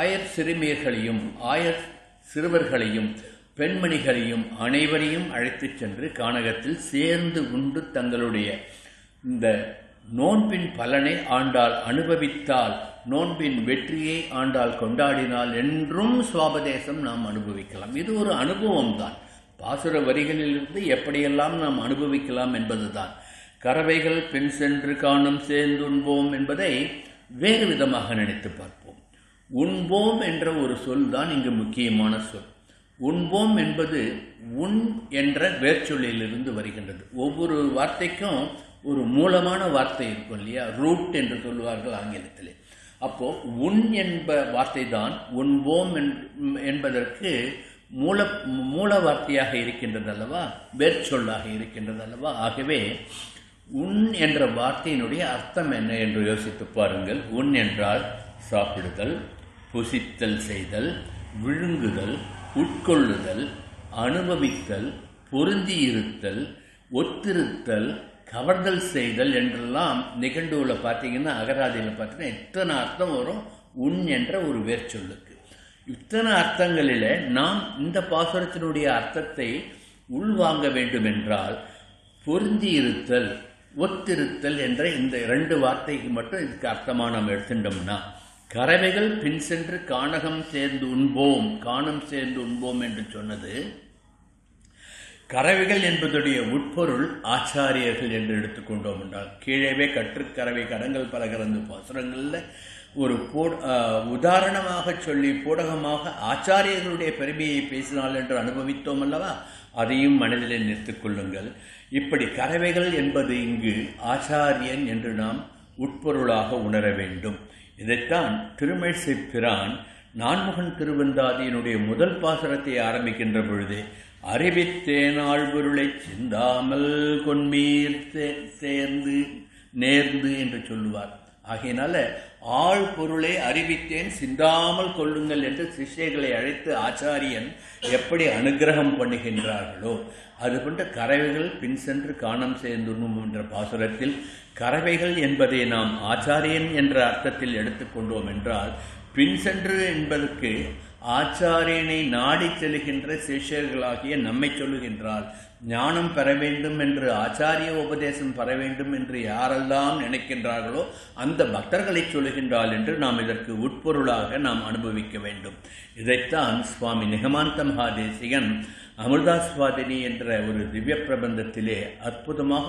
ஆயர் சிறுமியர்களையும் ஆயர் சிறுவர்களையும் பெண்மணிகளையும் அனைவரையும் அழைத்துச் சென்று கானகத்தில் சேர்ந்து உண்டு தங்களுடைய இந்த நோன்பின் பலனை ஆண்டாள் அனுபவித்தால், நோன்பின் வெற்றியை ஆண்டாள் கொண்டாடினாள் என்றும் சுவாபதேசம் நாம் அனுபவிக்கலாம். இது ஒரு அனுபவம் தான். பாசுர வரிகளிலிருந்து எப்படியெல்லாம் நாம் அனுபவிக்கலாம் என்பதுதான். கறவைகள் பின் சென்று காணும் சேர்ந்து உண்போம் என்பதை வேறு விதமாக நினைத்து பார்ப்போம். உண்போம் என்ற ஒரு சொல் தான் இங்கு முக்கியமான சொல். உண்போம் என்பது உண் என்ற வேர்ச்சொல்லிலிருந்து வருகின்றது. ஒவ்வொரு வார்த்தைக்கும் ஒரு மூலமான வார்த்தை இருக்கும் இல்லையா? ரூட் என்று சொல்லுவார்கள் ஆங்கிலத்திலே. அப்போ உண் என்ப வார்த்தை தான் உண்போம் என்பதற்கு மூல வார்த்தையாக இருக்கின்றது அல்லவா? வேர்ச்சொல்லாக இருக்கின்றது அல்லவா? ஆகவே உண் என்ற வார்த்தையினுடைய அர்த்தம் என்ன என்று யோசித்து பாருங்கள். உண் என்றால் சாப்பிடுதல், புசித்தல் செய்தல், விழுங்குதல், உட்கொள்ளுதல், அனுபவித்தல், பொருந்தியிருத்தல், ஒத்திருத்தல், கவர்தல் செய்தல் என்றெல்லாம் நிகண்டுவில் பார்த்தீங்கன்னா, அகராதியில் பார்த்தீங்கன்னா இத்தனை அர்த்தம் வரும் உண் என்ற ஒரு வேர்ச்சொல்லுக்கு. இத்தனை அர்த்தங்களில் நாம் இந்த பாசுரத்தினுடைய அர்த்தத்தை உள்வாங்க வேண்டும் என்றால் பொருந்தியிருத்தல், ஒத்திருத்தல் என்ற இந்த 2 வார்த்தைக்கு மட்டும் இதுக்கு அர்த்தமாக நம்ம எடுத்துட்டோம்னா, கறவைகள் பின் சென்று கானகம் சேர்ந்து உண்போம், கானம் சேர்ந்து உண்போம் என்று சொன்னது கறவைகள் என்பதுடைய உட்பொருள் ஆச்சாரியர்கள் என்று எடுத்துக்கொண்டோம் என்றால், கீழேவே கற்றுக்கறவை கடங்கள் பல கறந்து பாசுரங்களில் ஒரு உதாரணமாக சொல்லி பூடகமாக ஆச்சாரியர்களுடைய பெருமையை பேசினால் என்று அனுபவித்தோம் அல்லவா? அதையும் மனதில் நிறுத்திக் கொள்ளுங்கள். இப்படி கறவைகள் என்பது இங்கு ஆச்சாரியன் என்று நாம் உட்பொருளாக உணர வேண்டும். இதைத்தான் திருமழிசை பிரான் நான்முகன் திருவந்தாதியினுடைய முதல் பாசுரத்தை ஆரம்பிக்கின்ற பொழுது அறிவித்தேனாள் பொருளை சிந்தாமல் கொன்மீர் சேர்ந்து நேர்ந்து என்று சொல்லுவார். ஆகையினால ஆள் பொருளை அறிவித்தேன் சிந்தாமல் கொள்ளுங்கள் என்று சிஷ்யர்களை அழைத்து ஆச்சாரியன் எப்படி அனுகிரகம் பண்ணுகின்றார்களோ அதுபோன்ற கறவைகள் பின் சென்று காணம் சேர்ந்துண்ணும் என்ற பாசுரத்தில் கறவைகள் என்பதை நாம் ஆச்சாரியன் என்ற அர்த்தத்தில் எடுத்துக்கொண்டோம் என்றால் பின் சென்று என்பதற்கு ஆச்சாரியனை நாடி செல்கின்ற சிஷ்யர்களாகிய நம்மை சொல்லுகின்றால் ஞானம் பெற வேண்டும் என்று ஆச்சாரிய உபதேசம் பெற வேண்டும் என்று யாரெல்லாம் நினைக்கின்றார்களோ அந்த பக்தர்களை சொல்லுகின்றாள் என்று நாம் இதற்கு உட்பொருளாக நாம் அனுபவிக்க வேண்டும். இதைத்தான் சுவாமி நிகமாந்த மகாதேசிகன் அமிர்தாஸ்வாதினி என்ற ஒரு திவ்ய பிரபந்தத்திலே அற்புதமாக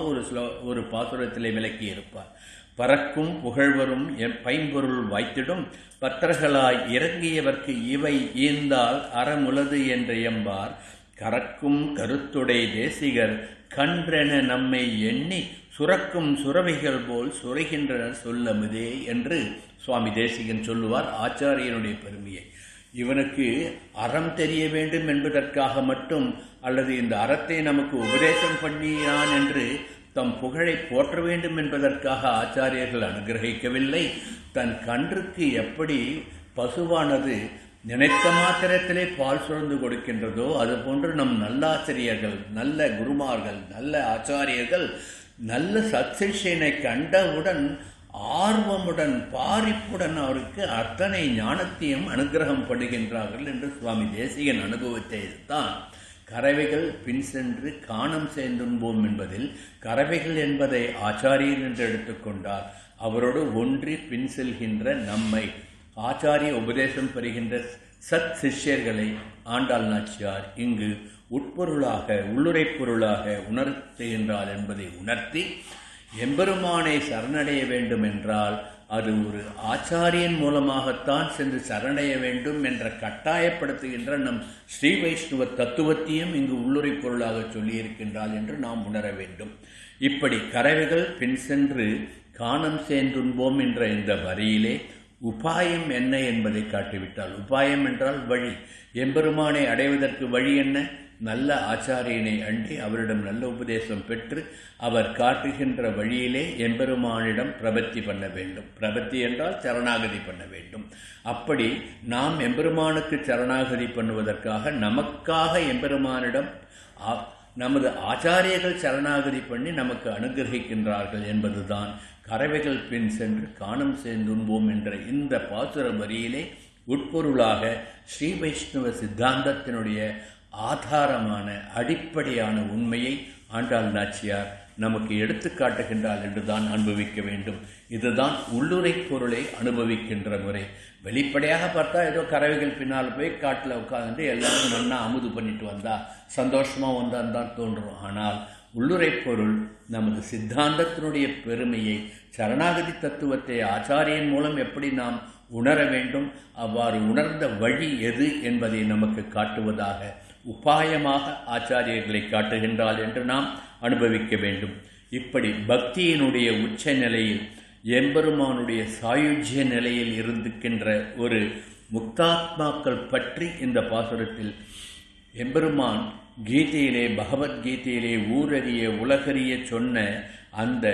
ஒரு பாசுரத்திலே விளக்கியிருப்பார். பறக்கும் புகழ்வரும் பைம்பொருள் வாய்த்திடும் பத்தர்களாய் இறங்கியவர்க்கு இவை ஈந்தால் அறமுலது என்று எம்பார் கறக்கும் கருத்துடை தேசிகர் கன்றென நம்மை எண்ணி சுரக்கும் சுரவைகள் போல் சுரைகின்றனர் சொல்லமுதே என்று சுவாமி தேசிகன் சொல்லுவார் ஆச்சாரியனுடைய பெருமையை. இவனுக்கு அறம் தெரிய வேண்டும் என்பதற்காக மட்டும் அல்லது இந்த அறத்தை நமக்கு உபதேசம் பண்ணினான் என்று தம் புகழை போற்ற வேண்டும் என்பதற்காக ஆச்சாரியர்கள் அனுகிரகிக்கவில்லை. தன் கன்றுக்கு எப்படி பசுவானது நினைத்த மாத்திரத்திலே பால் சுரந்து கொடுக்கின்றதோ அதுபோன்று நம் நல்லாசிரியர்கள், நல்ல குருமார்கள், நல்ல ஆச்சாரியர்கள் நல்ல சத்சிஷ்யனை கண்டவுடன் ஆர்வமுடன் பாரிப்புடன் அவருக்கு அத்தனை ஞானத்தையும் அனுகிரகம் படுகின்றார்கள் என்று சுவாமி தேசிகன் அனுபவத்தை தான் கறவைகள் பின் சென்று காணம் சேர்ந்துண்போம் என்பதில் கறவைகள் என்பதை ஆச்சாரியன் என்று எடுத்துக்கொண்டார். அவரோடு ஒன்றி பின் செல்கின்ற நம்மை ஆச்சாரிய உபதேசம் பெறுகின்ற சத் சிஷ்யர்களை ஆண்டாள் நாச்சியார் இங்கு உட்பொருளாக உள்ளுரை பொருளாக உணர்த்துகின்றார் என்பதை உணர்த்தி எம்பெருமானை சரணடைய வேண்டும் என்றால் அது ஒரு ஆச்சாரியன் மூலமாகத்தான் சென்று சரணடைய வேண்டும் என்ற கட்டாயப்படுத்துகின்ற நம் ஸ்ரீ வைஷ்ணவ தத்துவத்தையும் இங்கு உள்ளுரை பொருளாக சொல்லியிருக்கின்றாள் என்று நாம் உணர வேண்டும். இப்படி கறவைகள் பின் சென்று காணம் சேர்ந்துண்போம் என்ற இந்த வரியிலே உபாயம் என்ன என்பதை காட்டிவிட்டால், உபாயம் என்றால் வழி. எம்பெருமானை அடைவதற்கு வழி என்ன? நல்ல ஆச்சாரியனை அண்டி அவரிடம் நல்ல உபதேசம் பெற்று அவர் காட்டுகின்ற வழியிலே எம்பெருமானிடம் பிரபத்தி பண்ண வேண்டும். பிரபத்தி என்றால் சரணாகதி பண்ண வேண்டும். அப்படி நாம் எம்பெருமானுக்கு சரணாகதி பண்ணுவதற்காக நமக்காக எம்பெருமானிடம் நமது ஆச்சாரியர்கள் சரணாகதி பண்ணி நமக்கு அனுகிரகிக்கின்றார்கள் என்பதுதான் கறவைகள் பின் சென்று காணம் சேர்ந்துண்போம் என்ற இந்த பாசுர வரியிலே உட்பொருளாக ஸ்ரீ வைஷ்ணவ சித்தாந்தத்தினுடைய ஆதாரமான அடிப்படையான உண்மையை ஆண்டாள் நாச்சியார் நமக்கு எடுத்து காட்டுகின்றாள் என்றுதான் அனுபவிக்க வேண்டும். இதுதான் உள்ளுரை பொருளை அனுபவிக்கின்ற முறை. வெளிப்படையாக பார்த்தா ஏதோ கறவைகள் பின்னால் போய் காட்டில் உட்கார்ந்து எல்லாரும் நன்னா அமுது பண்ணிட்டு வந்தா சந்தோஷமாக வந்தான் தான் தோன்றும். ஆனால் உள்ளுரை பொருள் நமது சித்தாந்தத்தினுடைய பெருமையை, சரணாகதி தத்துவத்தை ஆச்சாரியன் மூலம் எப்படி நாம் உணர வேண்டும், அவ்வாறு உணர்ந்த வழி எது என்பதை நமக்கு காட்டுவதாக உபாயமாக ஆச்சாரியர்களை காட்டுகின்றாள் என்று நாம் அனுபவிக்க வேண்டும். இப்படி பக்தியினுடைய உச்ச நிலையில் எம்பெருமானுடைய சாயுஜ்ய நிலையில் இருக்கின்ற ஒரு முக்தாத்மாக்கள் பற்றி இந்த பாசுரத்தில் எம்பெருமான் கீதையிலே, பகவத்கீதையிலே ஊரறிய உலகறிய சொன்ன அந்த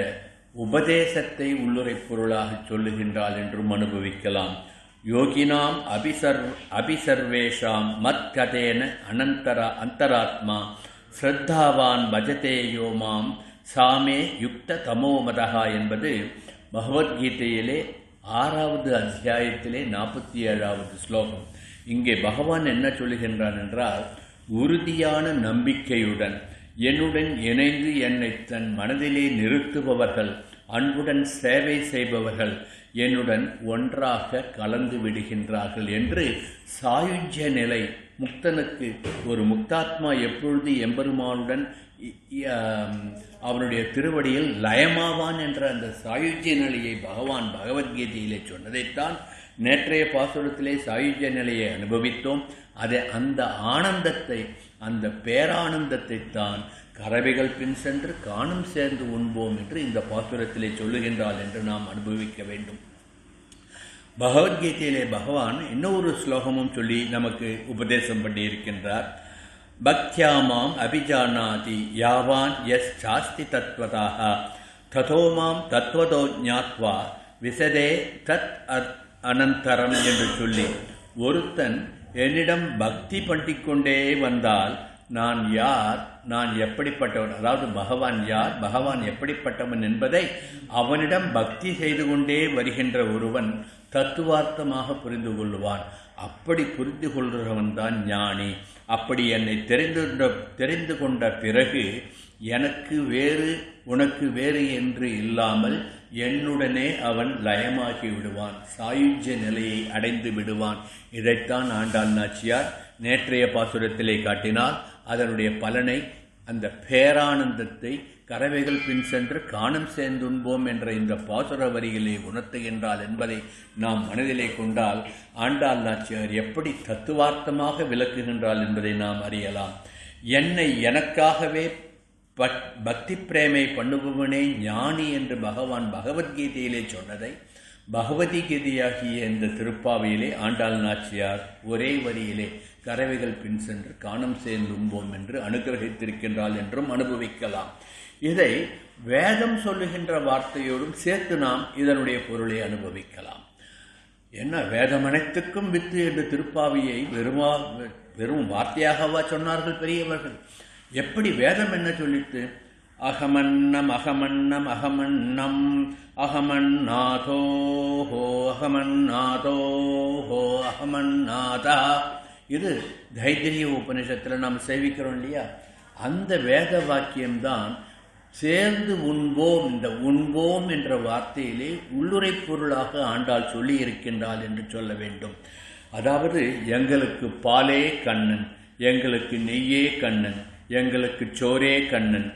உபதேசத்தை உள்ளுரை பொருளாக சொல்லுகின்றாள் என்றும் அனுபவிக்கலாம். யோகினாம் அபிசர்வேஷாம் மத்கதேன அந்தராத்மா ஸ்ரத்தாவான் பஜதே யோமாம் சாமே யுக்த தமோமதா என்பது பகவத்கீதையிலே 6வது அத்தியாயத்திலே 47வது ஸ்லோகம். இங்கே பகவான் என்ன சொல்லுகின்றான் என்றால், உறுதியான நம்பிக்கையுடன் என்னுடன் இணைந்து என்னை தன் மனதிலே நிறுத்துபவர்கள், அன்புடன் சேவை செய்பவர்கள் என்னுடன் ஒன்றாக கலந்து விடுகின்றார்கள் என்று சாயுஜ்ய நிலை முக்தனுக்கு, ஒரு முக்தாத்மா எப்பொழுது எம்பெருமானுடன் அவனுடைய திருவடியில் லயமாவான் என்ற அந்த சாயுஜ்ய நிலையை பகவான் பகவத்கீதையிலே சொன்னதைத்தான் நேற்றைய பாசுரத்திலே சாயுஜ்ய நிலையை அனுபவித்தோம். அதை அந்த ஆனந்தத்தை, அந்த பேரானந்தத்தை தான் கறவைகள் பின் சென்று காணும் சேர்ந்து உண்போம் என்று இந்த பாசுரத்திலே சொல்லுகின்றாள் என்று நாம் அனுபவிக்க வேண்டும். பகவத்கீதையிலே பகவான் இன்னொரு ஸ்லோகமும் சொல்லி நமக்கு உபதேசம் பண்ணியிருக்கின்றார். பக்தியாமாம் அபிஜானாதி யாவான் எஸ் சாஸ்தி தத்வதாக ததோமாம் தத்வதோ ஞாத்வா விசதே தத் அனந்தரம் என்று சொல்லி, ஒருத்தன் என்னிடம் பக்தி பண்ணிக்கொண்டே வந்தால் நான் யார், நான் எப்படிப்பட்டவன், அதாவது பகவான் யார், பகவான் எப்படிப்பட்டவன் என்பதை அவனிடம் பக்தி செய்து கொண்டே வருகின்ற ஒருவன் தத்துவார்த்தமாக புரிந்து கொள்வான். அப்படி புரிந்து கொள்கிறவன் தான் ஞானி. அப்படி என்னை தெரிந்து கொண்ட பிறகு எனக்கு வேறு உனக்கு வேறு என்று இல்லாமல் என்னுடனே அவன் லயமாகி விடுவான், சாயுஜ்ய நிலையை அடைந்து விடுவான். இதைத்தான் ஆண்டாள் நாச்சியார் நேற்றைய பாசுரத்திலே காட்டினால் அதனுடைய பலனை, அந்த பேரானந்தத்தை கறவைகள் பின் சென்று காணம் சேர்ந்துண்போம் என்ற இந்த பாசுர வரிகளை உணர்த்துகின்றாள் என்பதை நாம் மனதிலே கொண்டால் ஆண்டாள் நாச்சியார் எப்படி தத்துவார்த்தமாக விளக்குகின்றாள் என்பதை நாம் அறியலாம். என்னை எனக்காகவே பக்தி பிரேமை பண்ணுபவனே ஞானி என்று பகவான் பகவத்கீதையிலே சொன்னதை பகவத்கீதையாகிய இந்த திருப்பாவையிலே ஆண்டாள் நாச்சியார் ஒரே வரியிலே கறவைகள் பின் சென்று காணம் சேர்ந்தும்போம் என்று அனுகிரகித்திருக்கின்றாள் என்றும் அனுபவிக்கலாம். இதை வேதம் சொல்லுகின்ற வார்த்தையோடும் சேர்த்து நாம் இதனுடைய பொருளை அனுபவிக்கலாம். என்ன, வேதம் அனைத்துக்கும் வித்து என்று திருப்பாவையை வெறும் வார்த்தையாகவா சொன்னார்கள் பெரியவர்கள்? எப்படி வேதம் என்ன சொல்லிட்டு, அகமன்னம் அகமன்னம் அகமன்னம் அகமன்னாதோஹோ அகமன்னாதோஹோ அகமன்னாதா, இது தைத்திரிய உபநிஷத்தில் நாம் சேவிக்கிறோம் இல்லையா? அந்த வேத வாக்கியம்தான் சேர்ந்து உண்போம், இந்த உண்போம் என்ற வார்த்தையிலே உள்ளுரை பொருளாக ஆண்டாள் சொல்லி இருக்கின்றாள் என்று சொல்ல வேண்டும். அதாவது எங்களுக்கு பாலே கண்ணன், எங்களுக்கு நெய்யே கண்ணன், எங்களுக்கு சோரே கண்ணன்,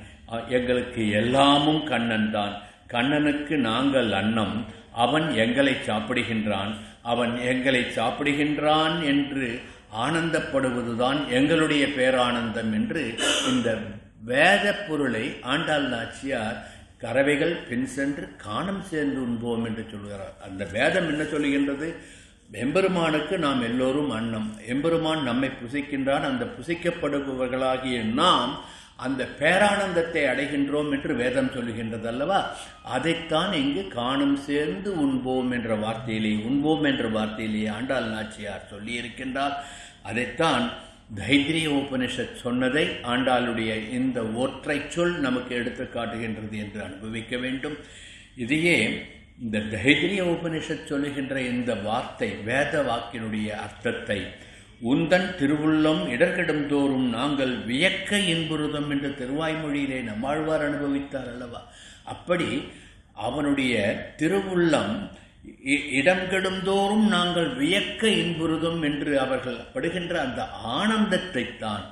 எங்களுக்கு எல்லாமும் கண்ணன் தான். கண்ணனுக்கு நாங்கள் அன்னம், அவன் எங்களை சாப்பிடுகின்றான், அவன் எங்களை சாப்பிடுகின்றான் என்று ஆனந்தப்படுவதுதான் எங்களுடைய பேரானந்தம் என்று இந்த வேத பொருளை ஆண்டாள் நாச்சியார் கறவைகள் பின் சென்று காணம் சேர்ந்து உண்போம் என்று சொல்கிறார். அந்த வேதம் என்ன சொல்லுகின்றது? எம்பெருமானுக்கு நாம் எல்லோரும் அன்னம், எம்பெருமான் நம்மை புசிக்கின்றான், அந்த புசிக்கப்படுபவர்களாகிய நாம் அந்த பேரானந்தத்தை அடைகின்றோம் என்று வேதம் சொல்லுகின்றது அல்லவா? அதைத்தான் இங்கு காணும் சேர்ந்து உண்போம் என்ற வார்த்தையிலே, உண்போம் என்ற வார்த்தையிலே ஆண்டாள் நாச்சியார் சொல்லியிருக்கின்றார். அதைத்தான் தைத்திரிய உபனிஷத் சொன்னதை ஆண்டாளுடைய இந்த ஒற்றை சொல் நமக்கு எடுத்து காட்டுகின்றது என்று அனுபவிக்க வேண்டும். இதையே இந்த தைத்திரிய உபனிஷத் சொல்லுகின்ற இந்த வார்த்தை, வேத வாக்கினுடைய அர்த்தத்தை உந்தன் திருவுள்ளம் இடர்கெடும் தோறும் நாங்கள் வியக்க இன்புறுதம் என்று திருவாய்மொழியிலே நம்மாழ்வார் அனுபவித்தார் அல்லவா? அப்படி அவனுடைய திருவுள்ளம் இடம்கெடும் தோறும் நாங்கள் வியக்க இன்புறுதும் என்று அவர்கள் படுகின்ற அந்த ஆனந்தத்தை தான்,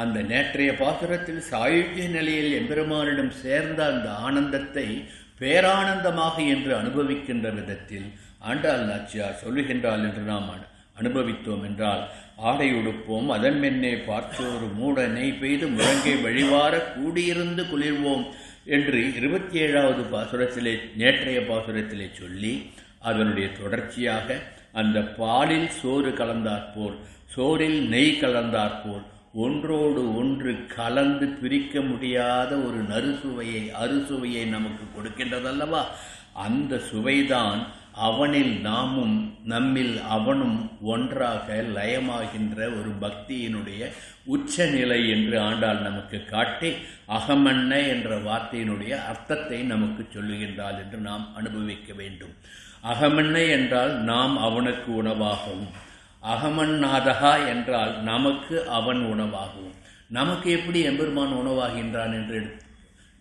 அந்த நேற்றைய பாசுரத்தில் சாயுஜ்ய நிலையில் எம்பெருமானிடம் சேர்ந்த அந்த ஆனந்தத்தை பேரானந்தமாக என்று அனுபவிக்கின்ற விதத்தில் ஆண்டாள் நாச்சியார் சொல்லுகின்றாள் என்று நாம் அனுபவித்தோம் என்றால், ஆடை உடுப்போம் அதன் மென்னே பார்த்தோரு மூட நெய் பெய்து முழங்கை வழிவார கூடியிருந்து குளிர்வோம் என்று 27வது பாசுரத்திலே, நேற்றைய பாசுரத்திலே சொல்லி அதனுடைய தொடர்ச்சியாக அந்த பாலில் சோறு கலந்தாற்போல், சோறில் நெய் கலந்தாற்போல் ஒன்றோடு ஒன்று கலந்து பிரிக்க முடியாத ஒரு நறுசுவையை, அறுசுவையை நமக்கு கொடுக்கின்றதல்லவா? அந்த சுவைதான் அவனில் நாமும் நம்மில் அவனும் ஒன்றாக லயமாகின்ற ஒரு பக்தியினுடைய உச்சநிலை என்று ஆண்டாள் நமக்கு காட்டி அகமன்ன என்ற வார்த்தையினுடைய அர்த்தத்தை நமக்கு சொல்லுகின்றாள் என்று நாம் அனுபவிக்க வேண்டும். அகமன்ன என்றால் நாம் அவனுக்கு உணவாகவும், அகமன்னாதகா என்றால் நமக்கு அவன் உணவாகவும். நமக்கு எப்படி எம்பெருமான் உணவாகின்றான் என்று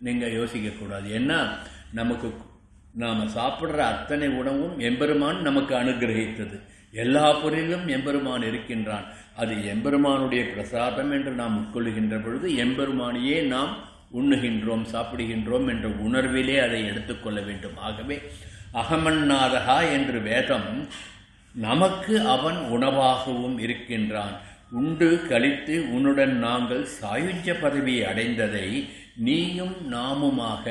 நீங்கள் யோசிக்கக்கூடாது. ஏன்னா நமக்கு நாம் சாப்பிட்ற அத்தனை உணவும் எம்பெருமான் நமக்கு அனுகிரகித்தது. எல்லா பொருளிலும் எம்பெருமான் இருக்கின்றான். அது எம்பெருமானுடைய பிரசாதம் என்று நாம் உட்கொள்கின்ற பொழுது எம்பெருமானையே நாம் உண்ணுகின்றோம், சாப்பிடுகின்றோம் என்ற உணர்விலே அதை எடுத்துக்கொள்ள வேண்டும். ஆகவே அகமன்னாதகா என்று வேதம் நமக்கு அவன் உணவாகவும் இருக்கின்றான். உண்டு கழித்து உன்னுடன் நாங்கள் சாயுஜ்ய பதவியை அடைந்ததை நீயும் நாமுமாக,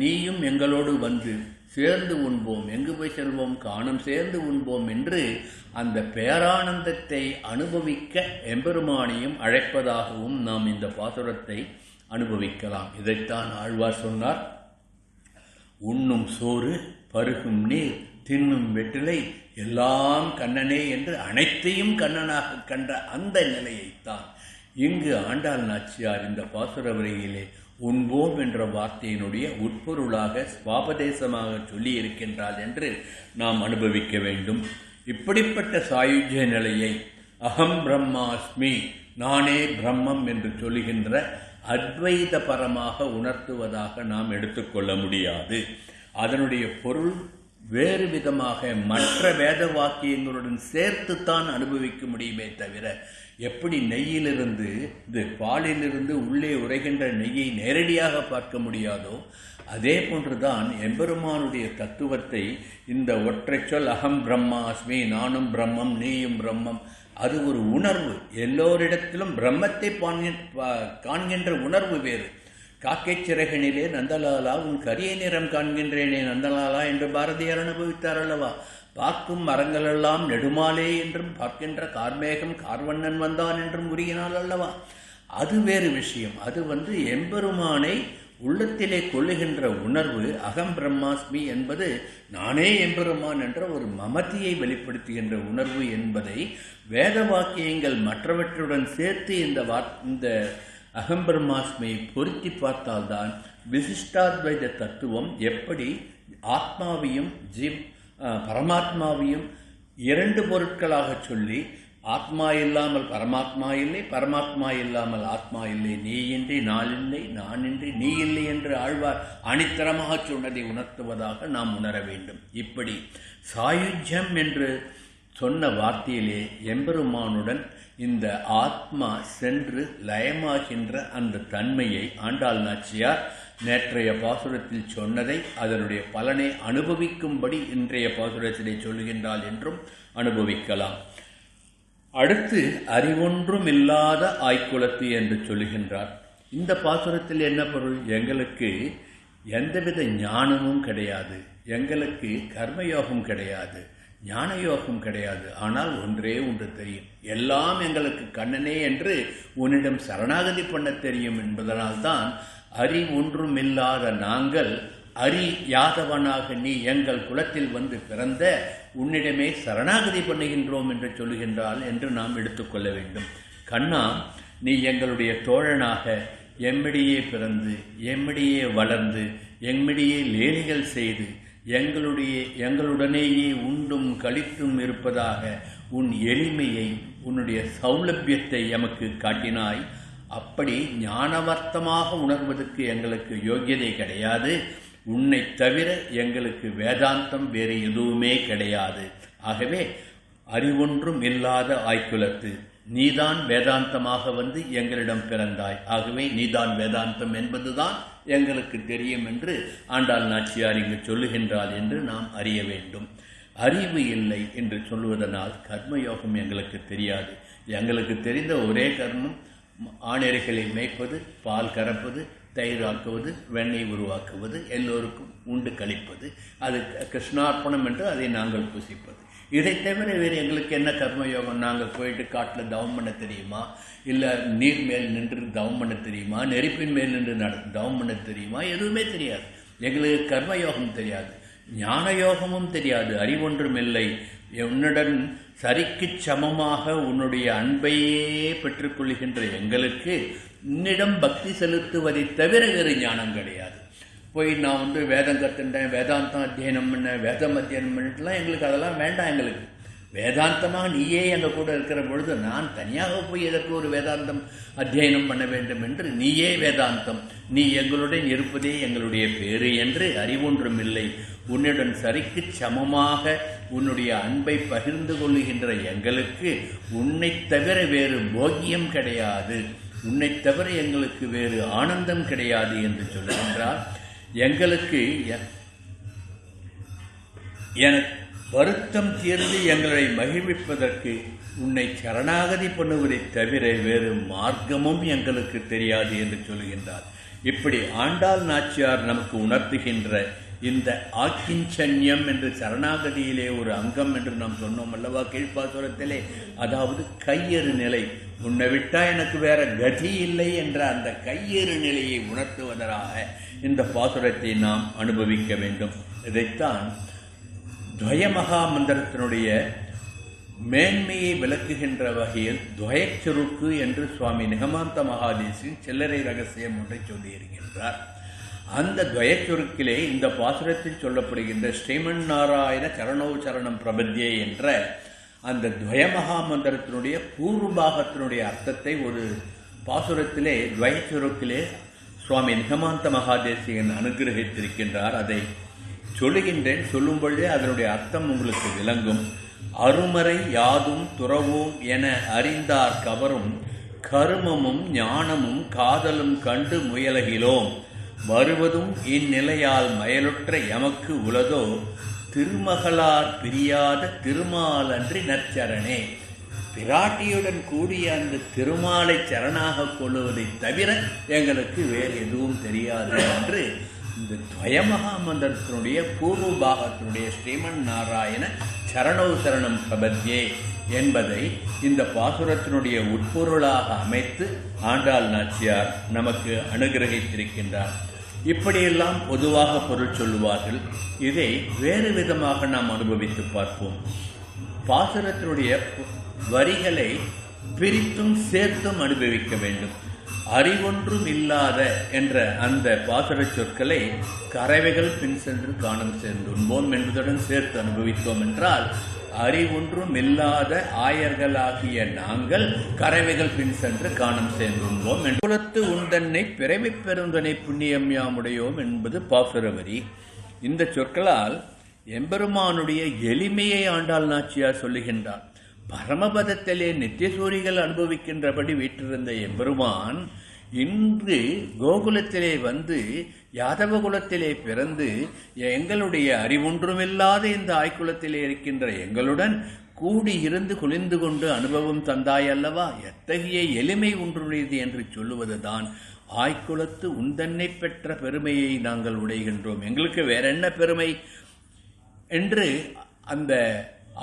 நீயும் எங்களோடு வந்து சேர்ந்து உண்போம், எங்கு போய் செல்வோம், காணும் சேர்ந்து உண்போம் என்று அந்த பேரானந்தத்தை அனுபவிக்க எம்பெருமானையும் அழைப்பதாகவும் நாம் இந்த பாசுரத்தை அனுபவிக்கலாம். இதைத்தான் ஆழ்வார் சொன்னார். உண்ணும் சோறு, பருகும் நீர், தின்னும் வெற்றிலை எல்லாம் கண்ணனே என்று அனைத்தையும் கண்ணனாக கண்ட அந்த நிலையைத்தான் இங்கு ஆண்டாள் நாச்சியார் இந்த பாசுர வரியிலே உண்போம் என்ற வார்த்தையினுடைய உட்பொருளாக ஸ்வாபதேசமாக சொல்லி இருக்கின்றாள் என்று நாம் அனுபவிக்க வேண்டும். இப்படிப்பட்ட சாயுஜ்ய நிலையை அகம் பிரம்மாஸ்மி, நானே பிரம்மம் என்று சொல்லுகின்ற அத்வைத பரமாக உணர்த்துவதாக நாம் எடுத்துக்கொள்ள முடியாது. அதனுடைய பொருள் வேறு விதமாக மற்ற வேத வாக்கியங்களுடன் சேர்த்துத்தான் அனுபவிக்க முடியுமே தவிர, எப்படி நெய்யிலிருந்து பாலிலிருந்து உள்ளே உரைகின்ற நெய்யை நேரடியாக பார்க்க முடியாதோ அதே போன்றுதான் எம்பெருமானுடைய தத்துவத்தை இந்த ஒற்றை சொல் அகம் பிரம்மாஸ்மி, நானும் பிரம்மம், நீயும் பிரம்மம், அது ஒரு உணர்வு. எல்லோரிடத்திலும் பிரம்மத்தை காண்கின்ற உணர்வு வேறு. காக்கை சிறகனிலே நந்தலாலா உன் கரிய நிறம் காண்கின்றேனே நந்தலாலா என்று பாரதியார் அனுபவித்தார் அல்லவா. பார்க்கும் மரங்களெல்லாம் நெடுமாலே என்றும் பார்க்கின்ற கார்மேகம் கார்வண்ணன் வந்தான் என்றும் உருகினாள் அல்லவா. அது வேறு விஷயம். அது எம்பெருமானை உள்ளத்திலே கொள்ளுகின்ற உணர்வு. அகம் பிரம்மாஸ்மி என்பது நானே எம்பெருமான் என்ற ஒரு மமதியை வெளிப்படுத்துகின்ற உணர்வு என்பதை வேத வாக்கியங்கள் மற்றவற்றுடன் சேர்த்து இந்த அகம் பிரம்மாஸ்மியை பொருத்தி பார்த்தால்தான் விசிஷ்டாத்வைத தத்துவம் எப்படி ஆத்மாவையும் பரமாத்மாவையும் இரண்டு பொருட்களாக சொல்லி, ஆத்மா இல்லாமல் பரமாத்மா இல்லை, பரமாத்மா இல்லாமல் ஆத்மா இல்லை, நீ இன்றி நான் இல்லை, நான் இன்றி நீ இல்லை என்று ஆழ்வார் அணித்தரமாக சொன்னதை உணர்த்துவதாக நாம் உணர வேண்டும். இப்படி சாயுஜ்யம் என்று சொன்ன வார்த்தையிலே எம்பெருமானுடன் இந்த ஆத்மா சென்று லயமாகின்ற அந்த தன்மையை ஆண்டாள் நாச்சியார் நேற்றைய பாசுரத்தில் சொன்னதை அதனுடைய பலனை அனுபவிக்கும்படி இன்றைய பாசுரத்திலே சொல்லுகின்றாள் என்றும் அனுபவிக்கலாம். அடுத்து அறிவொன்றும் இல்லாத ஆய்குலத்து என்று சொல்லுகின்றார். இந்த பாசுரத்தில் என்ன பொருள்? எங்களுக்கு எந்தவித ஞானமும் கிடையாது, எங்களுக்கு கர்மயோகம் கிடையாது, ஞான யோகம் கிடையாது. ஆனால் ஒன்றே ஒன்று தெரியும், எல்லாம் எங்களுக்கு கண்ணனே என்று உன்னிடம் சரணாகதி பண்ண தெரியும் என்பதனால்தான் அறிவொன்றுமில்லாத நாங்கள் அறியாதவனாக நீ எங்கள் குலத்தில் வந்து பிறந்த உன்னிடமே சரணாகதி பண்ணுகின்றோம் என்று சொல்லுகின்றாள் என்று நாம் எடுத்துக்கொள்ள வேண்டும். கண்ணா, நீ எங்களுடைய தோழனாக எம்மிடையே பிறந்து எம்மிடையே வளர்ந்து எம்மிடையே லேலிகள் செய்து எங்களுடனேயே உண்டும் கழித்தும் இருப்பதாக உன் எளிமையை உன்னுடைய சௌலபியத்தை எமக்கு காட்டினாய். அப்படி ஞானவர்த்தமாக உணர்வதற்கு எங்களுக்கு யோகியதை கிடையாது. உன்னை தவிர எங்களுக்கு வேதாந்தம் வேறு எதுவுமே கிடையாது. ஆகவே அறிவொன்றும் இல்லாத ஆய்குலத்து நீதான் வேதாந்தமாக வந்து எங்களிடம் பிறந்தாய். ஆகவே நீதான் வேதாந்தம் என்பதுதான் எங்களுக்கு தெரியும் என்று ஆண்டாள் நாச்சியார் இங்கு சொல்லுகின்றாள் என்று நாம் அறிய வேண்டும். அறிவு இல்லை என்று சொல்வதனால் கர்மயோகம் எங்களுக்கு தெரியாது. எங்களுக்கு தெரிந்த ஒரே கர்மம் ஆணிரைகளை மேய்ப்பது, பால் கறப்பது, தயிராக்குவது, வெண்ணெய் உருவாக்குவது, எல்லோருக்கும் உண்டு கழிப்பது, அது கிருஷ்ணார்ப்பணம் என்று அதை நாங்கள் புசிப்பது. இதை தவிர வேறு எங்களுக்கு என்ன கர்மயோகம்? நாங்கள் போயிட்டு காட்டில் தவம் பண்ண தெரியுமா? இல்லை நீர் மேல் நின்று தவம் பண்ண தெரியுமா? நெருப்பின் மேல் நின்று தவம் பண்ண தெரியுமா? எதுவுமே தெரியாது. எங்களுக்கு கர்மயோகம் தெரியாது, ஞான யோகமும் தெரியாது. அறிவொன்றும் இல்லை. உன்னுடன் சரிக்கு சமமாக உன்னுடைய அன்பையே பெற்றுக்கொள்கின்ற எங்களுக்கு உன்னிடம் பக்தி செலுத்துவதை தவிர வேறு ஞானம் கிடையாது. போய் நான் வேதம் கற்றுட்டேன், வேதாந்தம் அத்தியனம் பண்ண, வேதம் அத்தியனம் பண்ணிட்டுலாம் எங்களுக்கு அதெல்லாம் வேண்டாம். எங்களுக்கு வேதாந்தமாக நீயே எங்கள் கூட இருக்கிற பொழுது நான் தனியாக போய் எதற்கு ஒரு வேதாந்தம் அத்தியனம் பண்ண வேண்டும் என்று நீயே வேதாந்தம், நீ எங்களுடன் இருப்பதே எங்களுடைய பேறு என்று அறிவொன்றும் இல்லை. உன்னுடன் சரிக்கு சமமாக உன்னுடைய அன்பை பகிர்ந்து கொள்ளுகின்ற எங்களுக்கு உன்னை தவிர வேறு போகியம் கிடையாது, உன்னை தவிர எங்களுக்கு வேறு ஆனந்தம் கிடையாது என்று சொல்லுகின்றார். எங்களுக்கு வருத்தம் தீர்ந்து எங்களை மகிழ்விப்பதற்கு உன்னை சரணாகதி பண்ணுவதை தவிர வேறு மார்க்கமும் எங்களுக்கு தெரியாது என்று சொல்லுகின்றார். இப்படி ஆண்டாள் நாச்சியார் நமக்கு உணர்த்துகின்ற இந்த ஆக்கிஞ்சன்யம் என்று சரணாகதியிலே ஒரு அங்கம் என்று நாம் சொன்னோம் அல்லவா கீழ்ப்பாசுரத்திலே, அதாவது கையறு நிலை, உன்னை விட்டா எனக்கு வேற கதி இல்லை என்ற அந்த கையறு நிலையை உணர்த்துவதற்காக இந்த பாசுரத்தை நாம் அனுபவிக்க வேண்டும். இதைத்தான் துவயமகா மந்திரத்தினுடைய மேன்மையை விளக்குகின்ற வகையில் துவயச்சுருக்கு என்று சுவாமி நிகமாந்த மகாதேசின் சில்லறை ரகசியம் ஒன்றை சொல்லியிருக்கின்றார். அந்த துவயச்சுருக்கிலே இந்த பாசுரத்தில் சொல்லப்படுகின்ற ஸ்ரீமன் நாராயண சரணோ சரணம் பிரபத்தியே என்ற அந்த துவயமகா மந்திரத்தினுடைய பூர்வபாகத்தினுடைய அர்த்தத்தை ஒரு பாசுரத்திலே துவயச்சுருக்கிலே சுவாமி நிகமாந்த மகாதேசிகன் அனுகிரகித்திருக்கின்றார். அதை சொல்லுகின்றேன், சொல்லும் பொழுதே அதனுடைய அர்த்தம் உங்களுக்கு விளங்கும். அருமறை யாதும் துறவோம் என அறிந்தார் கவரும் கருமமும் ஞானமும் காதலும் கண்டு முயலகிலோம் வருவதும் இந்நிலையால் மயலுற்ற எமக்கு உலதோ திருமகளார் பிரியாத திருமாலன்றி நற்சரணே. பிராட்டியுடன் கூடிய அந்த திருமாலை சரணாக கொள்ளுவதை தவிர எங்களுக்கு வேறு எதுவும் தெரியாது என்று இந்த துவயமகா மந்திரத்தினுடைய பூர்வபாகத்தினுடைய ஸ்ரீமன் நாராயண சரணோ சரணம் பிரபத்யே என்பதை இந்த பாசுரத்தினுடைய உட்பொருளாக அமைத்து ஆண்டாள் நாச்சியார் நமக்கு அனுகிரகித்திருக்கின்றார். இப்படியெல்லாம் பொதுவாக பொருள் சொல்லுவார்கள். இதை வேறு விதமாக நாம் அனுபவித்து பார்ப்போம். பாசுரத்தினுடைய வரிகளை பிரித்தும் சேர்த்தும் அனுபவிக்க வேண்டும். அறிவொன்றும் இல்லாத என்ற அந்த பாசுர சொற்களை கறவைகள் பின் சென்று காணம் சேர்ந்துன்போம் என்பதுடன் சேர்த்து அனுபவித்தோம் என்றால், அறிவொன்றும் இல்லாத ஆயர்களாகிய நாங்கள் கறவைகள் பின் சென்று காணம் சேர்ந்துன்போம். குலத்து உண்டன்னை பிறவி பெருந்தனை புண்ணியம் யாமுடையோம் என்பது பாசுர வரி. இந்த சொற்களால் எம்பெருமானுடைய எளிமையை ஆண்டாள் நாச்சியார் சொல்லுகின்றார். பரமபதத்திலே நித்தியசூரிகள் அனுபவிக்கின்றபடி வீற்றிருந்த எம்பெருமான் இன்று கோகுலத்திலே வந்து யாதவ குலத்திலே பிறந்து எங்களுடைய அறிவொன்றுமில்லாத இந்த ஆய்குலத்திலே இருக்கின்ற எங்களுடன் கூடி இருந்து குளிர்ந்து கொண்டு அனுபவம் தந்தாய் அல்லவா. எத்தகைய எளிமை ஒன்றுடையது என்று சொல்லுவதுதான் ஆய்குலத்து உந்தன்னை பெற்ற பெருமையை நாங்கள் உடைகின்றோம். எங்களுக்கு வேற என்ன பெருமை என்று அந்த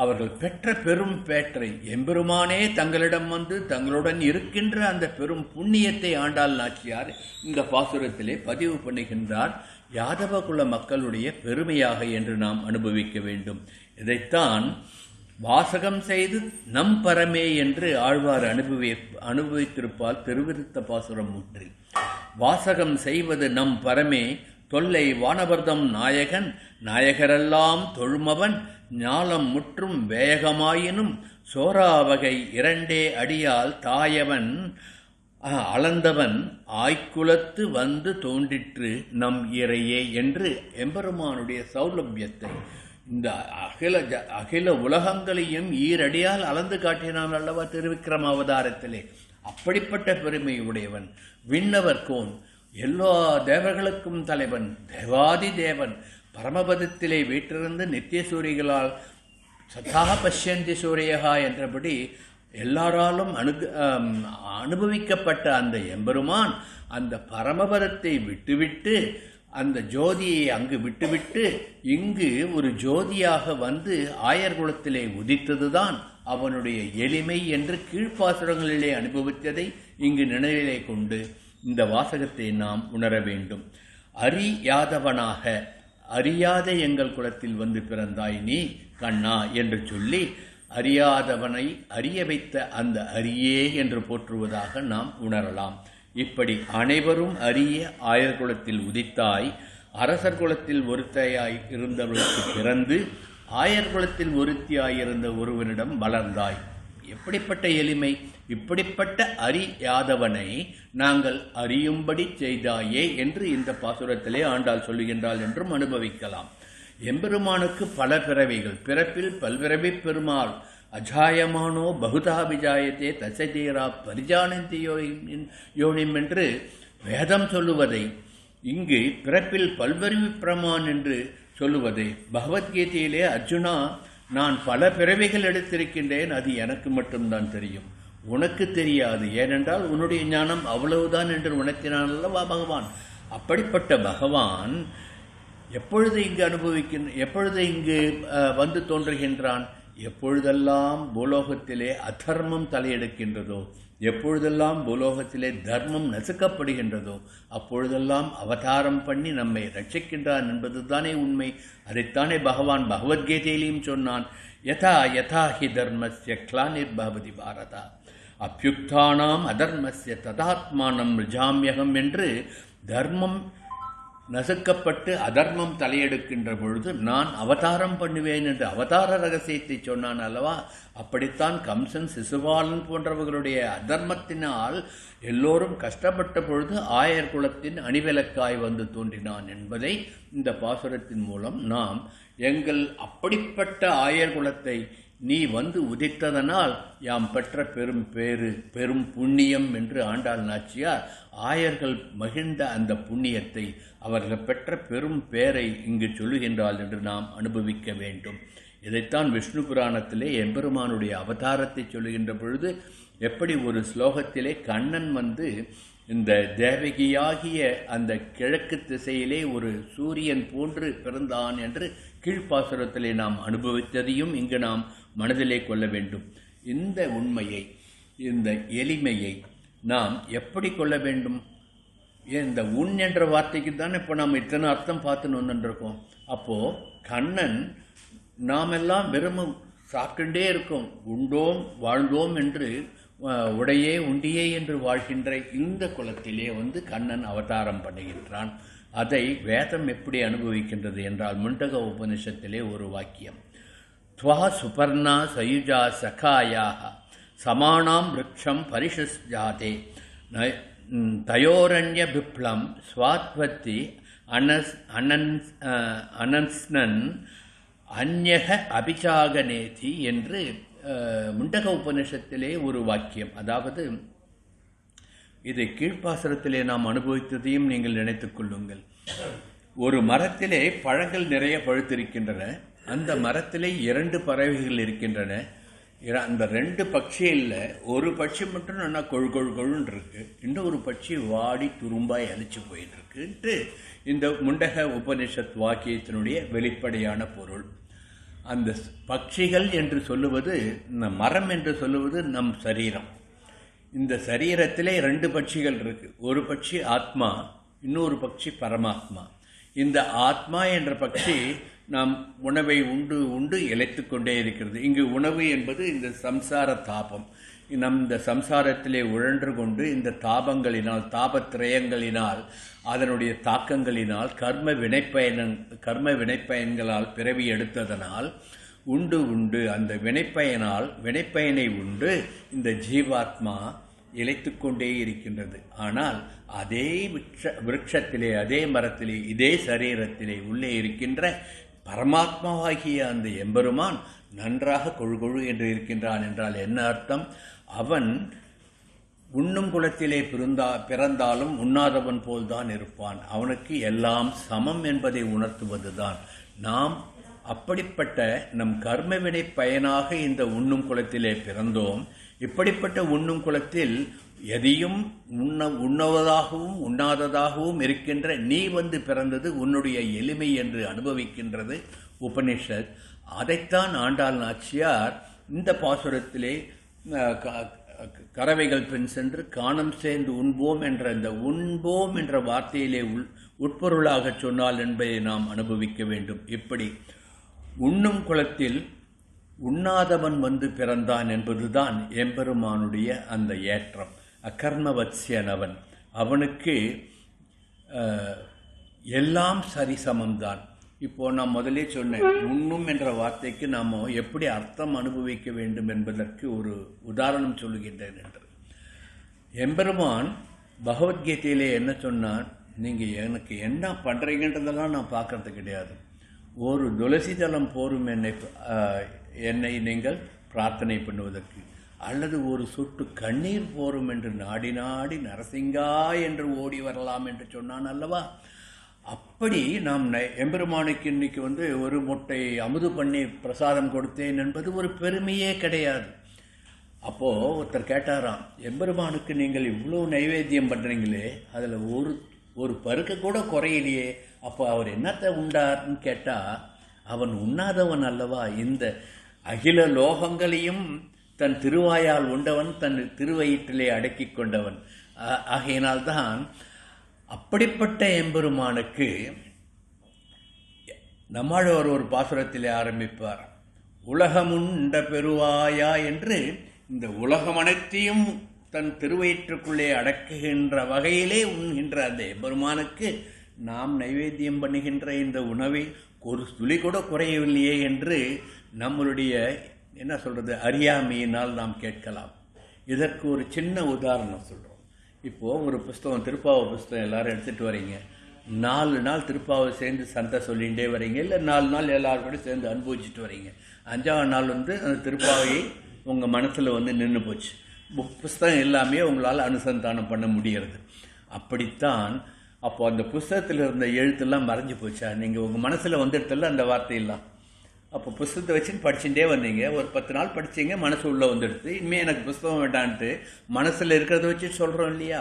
அவர்கள் பெற்ற பெரும் பேற்றை எம்பெருமானே தங்களிடம் வந்து தங்களுடன் இருக்கின்ற அந்த பெரும் புண்ணியத்தை ஆண்டாள் நாச்சியார் இந்த பாசுரத்திலே பதிவு பண்ணுகின்றார். யாதவ குல மக்களுடைய பெருமையாக என்று நாம் அனுபவிக்க வேண்டும். இதைத்தான் வாசகம் செய்து நம் பரமே என்று ஆழ்வார் அனுபவித்திருப்பால் திருவிருத்த பாசுரம் ஒன்றில். வாசகம் செய்வது நம் பரமே தொல்லை வானவர்தம் நாயகன் நாயகரெல்லாம் தொழுமவன் ஞாலம் முற்றும் வேகமாயினும் சோராவகை இரண்டே அடியால் தாயவன் அளந்தவன் ஆய்குலத்து வந்து தோன்றிற்று நம் இறையே என்று எம்பெருமானுடைய சௌலபியத்தை இந்த அகில உலகங்களையும் ஈரடியால் அளந்து காட்டினான் அல்லவா திருவிக்கிரம அவதாரத்திலே. அப்படிப்பட்ட பெருமை உடையவன், விண்ணவர் கோன், எல்லா தேவர்களுக்கும் தலைவன், தேவாதி தேவன், பரமபதத்திலே வீற்றிருந்து நித்தியசூரிகளால் சதா பஷ்யந்தி சூரியகா என்றபடி எல்லாராலும் அனுபவிக்கப்பட்ட அந்த எம்பெருமான் அந்த பரமபதத்தை விட்டுவிட்டு அந்த ஜோதியை அங்கு விட்டுவிட்டு இங்கு ஒரு ஜோதியாக வந்து ஆயர்குலத்திலே உதித்ததுதான் அவனுடைய எளிமை என்று கீழ்ப்பாசுரங்களிலே அனுபவித்ததை இங்கு நினைவிலே கொண்டு இந்த வாசகத்தை நாம் உணர வேண்டும். அறியாதவனாக அறியாத எங்கள் குலத்தில் வந்து பிறந்தாய் நீ கண்ணா என்று சொல்லி அறியாதவனை அறிய வைத்த அந்த அரியே என்று போற்றுவதாக நாம் உணரலாம். இப்படி அனைவரும் அறிய ஆயர்குலத்தில் உதித்தாய், அரசர் குலத்தில் ஒருத்தையாய் இருந்தவர்களுக்கு பிறந்து ஆயர்குலத்தில் ஒருத்தியாயிருந்த ஒருவனிடம் வளர்ந்தாய். எப்படிப்பட்ட எளிமை! இப்படிப்பட்ட அறியாதவனை நாங்கள் அறியும்படி செய்தாயே என்று இந்த பாசுரத்திலே ஆண்டாள் சொல்லுகின்றாள் என்றும் அனுபவிக்கலாம். எம்பெருமானுக்கு பல பிறவிகள், பிறப்பில் பல்பிறவி பெருமாள் அஜாயமானோ பகுதா விஜாயத்தே தசதீரா பரிஜானந்தி யோனிம் என்று வேதம் சொல்லுவதை இங்கு பிறப்பில் பல்பிறவி பிரமான் என்று சொல்லுவதை பகவத்கீதையிலே அர்ஜுனா நான் பல பிறவிகள் எடுத்திருக்கின்றேன், அது எனக்கு மட்டும்தான் தெரியும், உனக்கு தெரியாது, ஏனென்றால் உன்னுடைய ஞானம் அவ்வளவுதான் என்று உணர்த்தினான் அல்லவா பகவான். அப்படிப்பட்ட பகவான் எப்பொழுது இங்கு எப்பொழுது இங்கு வந்து தோன்றுகின்றான்? எப்பொழுதெல்லாம் பூலோகத்திலே அதர்மம் தலையெடுக்கின்றதோ, எப்பொழுதெல்லாம் பூலோகத்திலே தர்மம் நசுக்கப்படுகின்றதோ, அப்பொழுதெல்லாம் அவதாரம் பண்ணி நம்மை ரட்சிக்கின்றான் என்பதுதானே உண்மை. அதைத்தானே பகவான் பகவத்கீதையிலையும் சொன்னான். யதா யதா ஹி தர்மஸ்ய க்ளானிர்பவதி பாரதா அப்யுக்தானாம் அதர்மஸ்ய ததாத்மானம் ரிஜாமியகம் என்று தர்மம் நசுக்கப்பட்டு அதர்மம் தலையெடுக்கின்ற பொழுது நான் அவதாரம் பண்ணுவேன் என்று அவதார ரகசியத்தை சொன்னான் அல்லவா? அப்படித்தான் கம்சன், சிசுபாலன் போன்றவர்களுடைய அதர்மத்தினால் எல்லோரும் கஷ்டப்பட்ட பொழுது ஆயர் குலத்தின் அணிவிலக்காய் வந்து தோன்றினான் என்பதை இந்த பாசுரத்தின் மூலம் நாம் எங்கள் அப்படிப்பட்ட ஆயர் குலத்தை நீ வந்து உதித்ததனால் யாம் பெற்ற பெரும் பேறு, பெரும் புண்ணியம் என்று ஆண்டாள் நாச்சியார் ஆயர்கள் மகிழ்ந்த அந்த புண்ணியத்தை, அவர்கள் பெற்ற பெரும் பேரை இங்கு சொல்லுகின்றாள் என்று நாம் அனுபவிக்க வேண்டும். இதைத்தான் விஷ்ணு புராணத்திலே எம்பெருமானுடைய அவதாரத்தை சொல்லுகின்ற பொழுது எப்படி ஒரு ஸ்லோகத்திலே கண்ணன் வந்து இந்த தேவகியாகிய அந்த கிழக்கு திசையிலே ஒரு சூரியன் போன்று பிறந்தான் என்று கீழ்ப்பாசுரத்திலே நாம் அனுபவித்ததையும் இங்கு நாம் மனதிலே கொள்ள வேண்டும். இந்த உண்மையை, இந்த எளிமையை நாம் எப்படி கொள்ள வேண்டும்? இந்த உண் என்ற வார்த்தைக்கு தான் இப்போ நாம் இத்தனை அர்த்தம் பார்த்துன்னு வந்துருக்கோம். அப்போது கண்ணன் நாமெல்லாம் வெறும் சாப்பிட்டுட்டே இருக்கோம், உண்டோம் வாழ்ந்தோம் என்று உடையே உண்டியே என்று வாழ்கின்ற இந்த குலத்திலே வந்து கண்ணன் அவதாரம் பண்ணுகின்றான். அதை வேதம் எப்படி அனுபவிக்கின்றது என்றால் முண்டக உபனிஷத்திலே ஒரு வாக்கியம், துவா சுபர்ணா சயுஜா சகாயாக சமானாம் விருட்சம் பரிஷஸ்ஜாதே தயோரண்ய பிப்ளம் ஸ்வாத்வத்தி அனன்ஸ்னன் அந்யக அபிசாகநேதி என்று முண்டக உபநிஷத்திலே ஒரு வாக்கியம். அதாவது இதை கீழ்ப்பாசுரத்திலே நாம் அனுபவித்ததையும் நீங்கள் நினைத்துக் கொள்ளுங்கள். ஒரு மரத்திலே பழங்கள் நிறைய பழுத்திருக்கின்றன. அந்த மரத்திலே 2 பறவைகள் இருக்கின்றன. அந்த 2 பட்சியில் ஒரு பட்சி மட்டும் நல்லா கொழுன்னு இருக்கு, இன்னொரு பட்சி வாடி துரும்பாய் அழிச்சு போயிட்டு இருக்குன்ட்டு இந்த முண்டக உபனிஷத் வாக்கியத்தினுடைய வெளிப்படையான பொருள். அந்த பட்சிகள் என்று சொல்லுவது, மரம் என்று சொல்லுவது நம் சரீரம். இந்த சரீரத்திலே 2 பட்சிகள் இருக்கு. ஒரு பட்சி ஆத்மா, இன்னொரு பட்சி பரமாத்மா. இந்த ஆத்மா என்ற பட்சி நாம் உணவை உண்டு உண்டு இழைத்து கொண்டே இருக்கிறது. இங்கு உணவு என்பது இந்த சம்சார தாபம். இந்த சம்சாரத்திலே உழன்று கொண்டு இந்த தாபங்களினால், தாபத்திரயங்களினால், அதனுடைய தாக்கங்களினால், கர்ம வினைப்பயன்களால் பிறவி எடுத்ததனால் உண்டு உண்டு அந்த வினைப்பயனை உண்டு இந்த ஜீவாத்மா இழைத்து கொண்டே இருக்கின்றது. ஆனால் அதே விருட்சத்திலே, அதே மரத்திலே, இதே சரீரத்திலே உள்ளே இருக்கின்ற பரமாத்மாவாகிய அந்த எம்பெருமான் நன்றாக கொழு என்று இருக்கின்றான் என்றால் என்ன அர்த்தம்? அவன் உண்ணும் குலத்திலே பிறந்தாலும் உண்ணாதவன் போல்தான் இருப்பான். அவனுக்கு எல்லாம் சமம் என்பதை உணர்த்துவதுதான். நாம் அப்படிப்பட்ட நம் கர்மவினை பயனாக இந்த உண்ணும் குலத்திலே பிறந்தோம். இப்படிப்பட்ட உண்ணும் குலத்தில் எதையும் உண்ணவதாகவும் உண்ணாததாகவும் இருக்கின்ற நீ வந்து பிறந்தது உன்னுடைய எளிமை என்று அனுபவிக்கின்றது உபனிஷத். அதைத்தான் ஆண்டாள் நாச்சியார் இந்த பாசுரத்திலே கறவைகள் பின் சென்று காணம் சேர்ந்து உண்போம் என்ற இந்த உண்போம் என்ற வார்த்தையிலே உட்பொருளாக சொன்னால் என்பதை நாம் அனுபவிக்க வேண்டும். இப்படி உண்ணும் குலத்தில் உண்ணாதவன் வந்து பிறந்தான் என்பதுதான் எம்பெருமானுடைய அந்த ஏற்றம். அகர்மவத்ஸ்யனவன், அவனுக்கு எல்லாம் சரிசமம்தான். இப்போ நான் முதலே சொன்னேன், உண்ணும் என்ற வார்த்தைக்கு நாம் எப்படி அர்த்தம் அனுபவிக்க வேண்டும் என்பதற்கு ஒரு உதாரணம் சொல்லுகின்றேன் என்று. எம்பெருமான் பகவத்கீதையிலே என்ன சொன்னான்? நீங்கள் எனக்கு என்ன பண்ணுறீங்கன்றதெல்லாம் நான் பார்க்கறது கிடையாது. ஒரு துளசி தளம் போரும் என்னை நீங்கள் பிரார்த்தனை பண்ணுவதற்கு, அல்லது ஒரு சொட்டு கண்ணீர் போரும் என்று நாடி நாடி நரசிங்கா என்று ஓடி வரலாம் என்று சொன்னான் அல்லவா? அப்படி நாம் எம்பெருமானுக்கு இன்னைக்கு வந்து ஒரு முட்டை அமுது பண்ணி பிரசாதம் கொடுத்தேன் என்பது ஒரு பெருமையே கிடையாது. அப்போது ஒருத்தர் கேட்டாராம், எம்பெருமானுக்கு நீங்கள் இவ்வளோ நைவேத்தியம் பண்ணுறீங்களே, அதில் ஒரு பருக்க கூட குறையிலையே, அப்போ அவர் என்னத்தை உண்டார்ன்னு கேட்டால், அவன் உண்ணாதவன் அல்லவா, இந்த அகில லோகங்களையும் தன் திருவாயால் உண்டவன், தன் திருவயிற்றிலே அடக்கி கொண்டவன். ஆகையினால்தான் அப்படிப்பட்ட எம்பெருமானுக்கு நம்மாழ்வார் ஒரு பாசுரத்திலே ஆரம்பிப்பார், உலகமுண்ட பெருவாயா என்று. இந்த உலகம் அனைத்தையும் தன் திருவயிற்றுக்குள்ளே அடக்குகின்ற வகையிலே உண்கின்ற அந்த எம்பெருமானுக்கு நாம் நைவேத்தியம் பண்ணுகின்ற இந்த உணவை ஒரு துளி கூட குறையவில்லையே என்று நம்மளுடைய என்ன சொல்கிறது அறியாமையினால் நாம் கேட்கலாம். இதற்கு ஒரு சின்ன உதாரணம் சொல்கிறோம். இப்போது ஒரு புஸ்தகம், திருப்பாவை புஸ்தகம் எல்லோரும் எடுத்துகிட்டு வரீங்க. 4 நாள் திருப்பாவை சேர்ந்து சந்தை சொல்லிகிட்டே வரீங்க, இல்லை 4 நாள் எல்லாரும் கூட சேர்ந்து அனுபவிச்சுட்டு வரீங்க. 5ஆவது நாள் அந்த திருப்பாவையை உங்கள் மனசில் நின்று போச்சு. புஸ்தகம் எல்லாமே உங்களால் அனுசந்தானம் பண்ண முடிகிறது. அப்படித்தான் அப்போ அந்த புஸ்தகத்தில் இருந்த எழுத்தெல்லாம் மறைஞ்சு போச்சா? நீங்கள் உங்கள் மனசில் வந்துடுத்தல அந்த வார்த்தையெல்லாம். அப்போ புஸ்தகத்தை வச்சுன்னு படிச்சுட்டே வந்தீங்க, ஒரு 10 நாள் படிச்சிங்க, மனசு உள்ளே வந்துடுது. இனிமேல் எனக்கு புஸ்தகம் வேண்டான்ட்டு மனசில் இருக்கிறத வச்சு சொல்கிறோம் இல்லையா?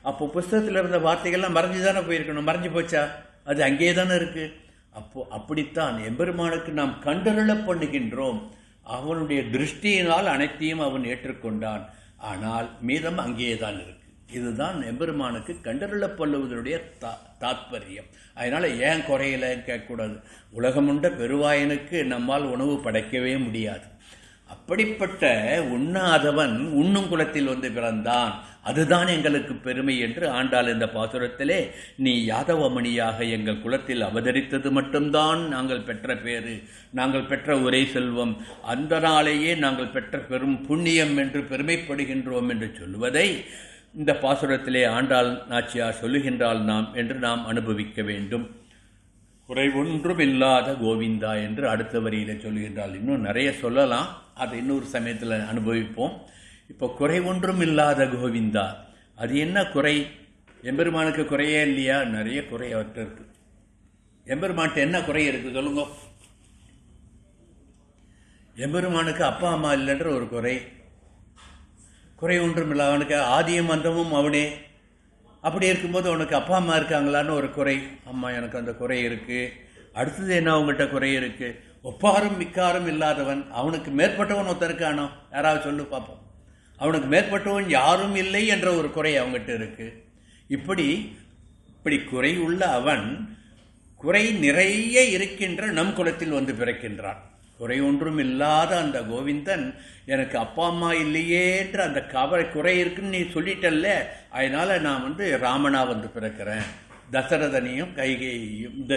அப்போ புஸ்தகத்தில் இருந்த வார்த்தைகள்லாம் மறைஞ்சு தானே போயிருக்கணும். மறைஞ்சு போச்சா? அது அங்கேயே தானே இருக்குது. அப்போது அப்படித்தான் எம்பெருமானுக்கு நாம் கண்டருள பண்ணுகின்றோம். அவனுடைய திருஷ்டியினால் அனைத்தையும் அவன் ஏற்றுக்கொண்டான். ஆனால் மீதம் அங்கேயே தான் இருக்கு. இதுதான் எம்பெருமானுக்கு கண்டருளப் பண்ணுவதனுடைய தாத்பரியம். அதனால் ஏன் குறையலைன்னு கேட்கக்கூடாது. உலகமுண்ட பெருவாயனுக்கு நம்மால் உணவு படைக்கவே முடியாது. அப்படிப்பட்ட உண்ணாதவன் உண்ணும் குலத்தில் பிறந்தான், அதுதான் எங்களுக்கு பெருமை என்று ஆண்டாள் இந்த பாசுரத்திலே, நீ யாதவமணியாக எங்கள் குலத்தில் அவதரித்தது மட்டும்தான் நாங்கள் பெற்ற பேரு, நாங்கள் பெற்ற ஒரே செல்வம், அந்த நாளையே நாங்கள் பெற்ற பெரும் புண்ணியம் என்று பெருமைப்படுகின்றோம் என்று சொல்லுவதை இந்த பாசுரத்திலே ஆண்டாள் நாச்சியார் சொல்லுகின்றாள் என்று நாம் அனுபவிக்க வேண்டும். குறைவொன்றும் இல்லாத கோவிந்தா என்று அடுத்த வரியில் சொல்லுகின்றாள். இன்னும் நிறைய சொல்லலாம், அதை இன்னொரு சமயத்தில் அனுபவிப்போம். இப்போ குறைவொன்றும் இல்லாத கோவிந்தா, அது என்ன குறை? எம்பெருமானுக்கு குறையே இல்லையா? நிறைய குறை அவர்கிட்ட இருக்கு. எம்பெருமான்கிட்ட என்ன குறை இருக்குது சொல்லுங்க. எம்பெருமானுக்கு அப்பா அம்மா இல்லைன்ற ஒரு குறை ஒன்றும் இல்லை. அவனுக்கு ஆதியும் அந்தமும் அவனே. அப்படி இருக்கும்போது அவனுக்கு அப்பா அம்மா இருக்காங்களான்னு ஒரு குறை. அம்மா எனக்கு அந்த குறை இருக்குது. அடுத்தது என்ன அவங்ககிட்ட குறை இருக்குது? ஒப்பாரும் மிக்காரும் இல்லாதவன். அவனுக்கு மேற்பட்டவன் ஒருத்தன் இருக்கானோ? யாராவது சொல்லு பார்ப்போம். அவனுக்கு மேற்பட்டவன் யாரும் இல்லை என்ற ஒரு குறை அவங்ககிட்ட இருக்குது. இப்படி குறை உள்ள அவன் குறை நிறைய இருக்கின்ற நம் குலத்தில் பிறக்கின்றான். குறை ஒன்றும் இல்லாத அந்த கோவிந்தன் எனக்கு அப்பா அம்மா இல்லையேன்ற அந்த குறை இருக்குன்னு நீ சொல்லிட்டல்ல, அதனால் நான் ராமனா பிறக்கிறேன், தசரதனையும் கைகையையும் இந்த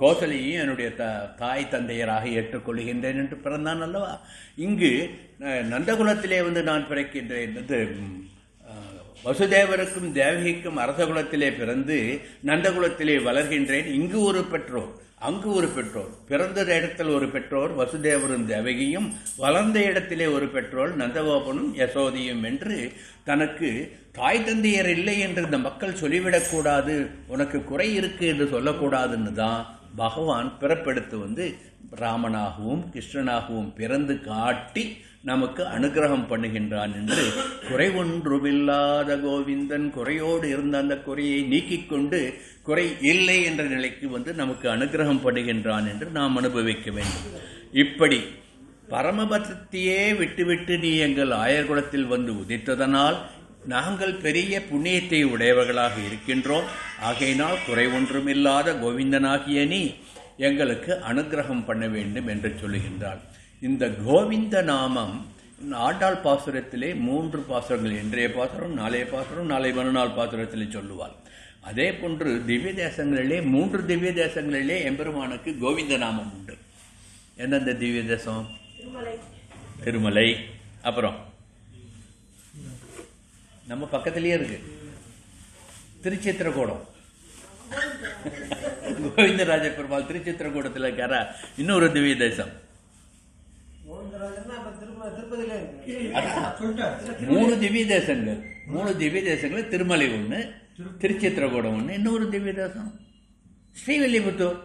கோசலையும் என்னுடைய தாய் தந்தையராக ஏற்றுக்கொள்கின்றேன் என்று பிறந்தான் அல்லவா? இங்கு நந்தகுலத்திலே நான் பிறக்கின்றேன். வசுதேவருக்கும் தேவகிக்கும் அரசகுலத்திலே பிறந்து நந்தகுலத்திலே வளர்கின்றேன். இங்கு ஒரு பெற்றோர், அங்கு ஒரு பெற்றோர். பிறந்த இடத்தில் ஒரு பெற்றோர் வசுதேவரும் தேவகியும், வளர்ந்த இடத்திலே ஒரு பெற்றோர் நந்தகோபனும் யசோதியும் என்று தனக்கு தாய் தந்தையர் இல்லை என்று இந்த மக்கள் சொல்லிவிடக்கூடாது, உனக்கு குறை இருக்கு என்று சொல்லக்கூடாதுன்னு தான் பகவான் பிறப்பெடுத்து ராமனாகவும் கிருஷ்ணனாகவும் பிறந்து காட்டி நமக்கு அனுகிரகம் பண்ணுகின்றான் என்று குறை ஒன்றுமில்லாத கோவிந்தன் குறையோடு இருந்த அந்த குறையை நீக்கிக் கொண்டு குறை இல்லை என்ற நிலைக்கு நமக்கு அனுகிரகம் பண்ணுகின்றான் என்று நாம் அனுபவிக்க வேண்டும். இப்படி பரமபக்தியே விட்டுவிட்டு நீ எங்கள் ஆயர்குலத்தில் உதித்ததனால் நாங்கள் பெரிய புண்ணியத்தை உடையவர்களாக இருக்கின்றோம். ஆகையினால் குறை ஒன்றுமில்லாத கோவிந்தனாகிய நீ எங்களுக்கு அனுகிரகம் பண்ண வேண்டும் என்று சொல்லுகின்றாள். இந்த கோவிந்த நாமம் ஆண்டாள் பாசுரத்திலே 3 பாசுரங்கள், இன்றைய பாசுரம், நாளைய பாசுரம், நாளை மறுநாள் பாசுரத்திலே சொல்லுவாள். அதே போன்று திவ்ய தேசங்களிலே 3 திவ்ய தேசங்களிலே எம்பெருமானுக்கு கோவிந்த நாமம் உண்டு. எந்தெந்த திவ்ய தேசம்? திருமலை, அப்புறம் நம்ம பக்கத்திலேயே இருக்கு திருச்சித்திரகூடம். கோவிந்தராஜ பெருமாள் திருச்சித்திரகூடத்தில் இருக்காரா? இன்னொரு திவ்ய தேசம். 3 திவ்ய தேசங்கள். 3 திவ்ய தேசங்கள், திருமலை ஒன்று, திருச்சித்திரகூடம் ஒன்று, இன்னொரு திவ்ய தேசம் ஸ்ரீவில்லிபுத்தூர்.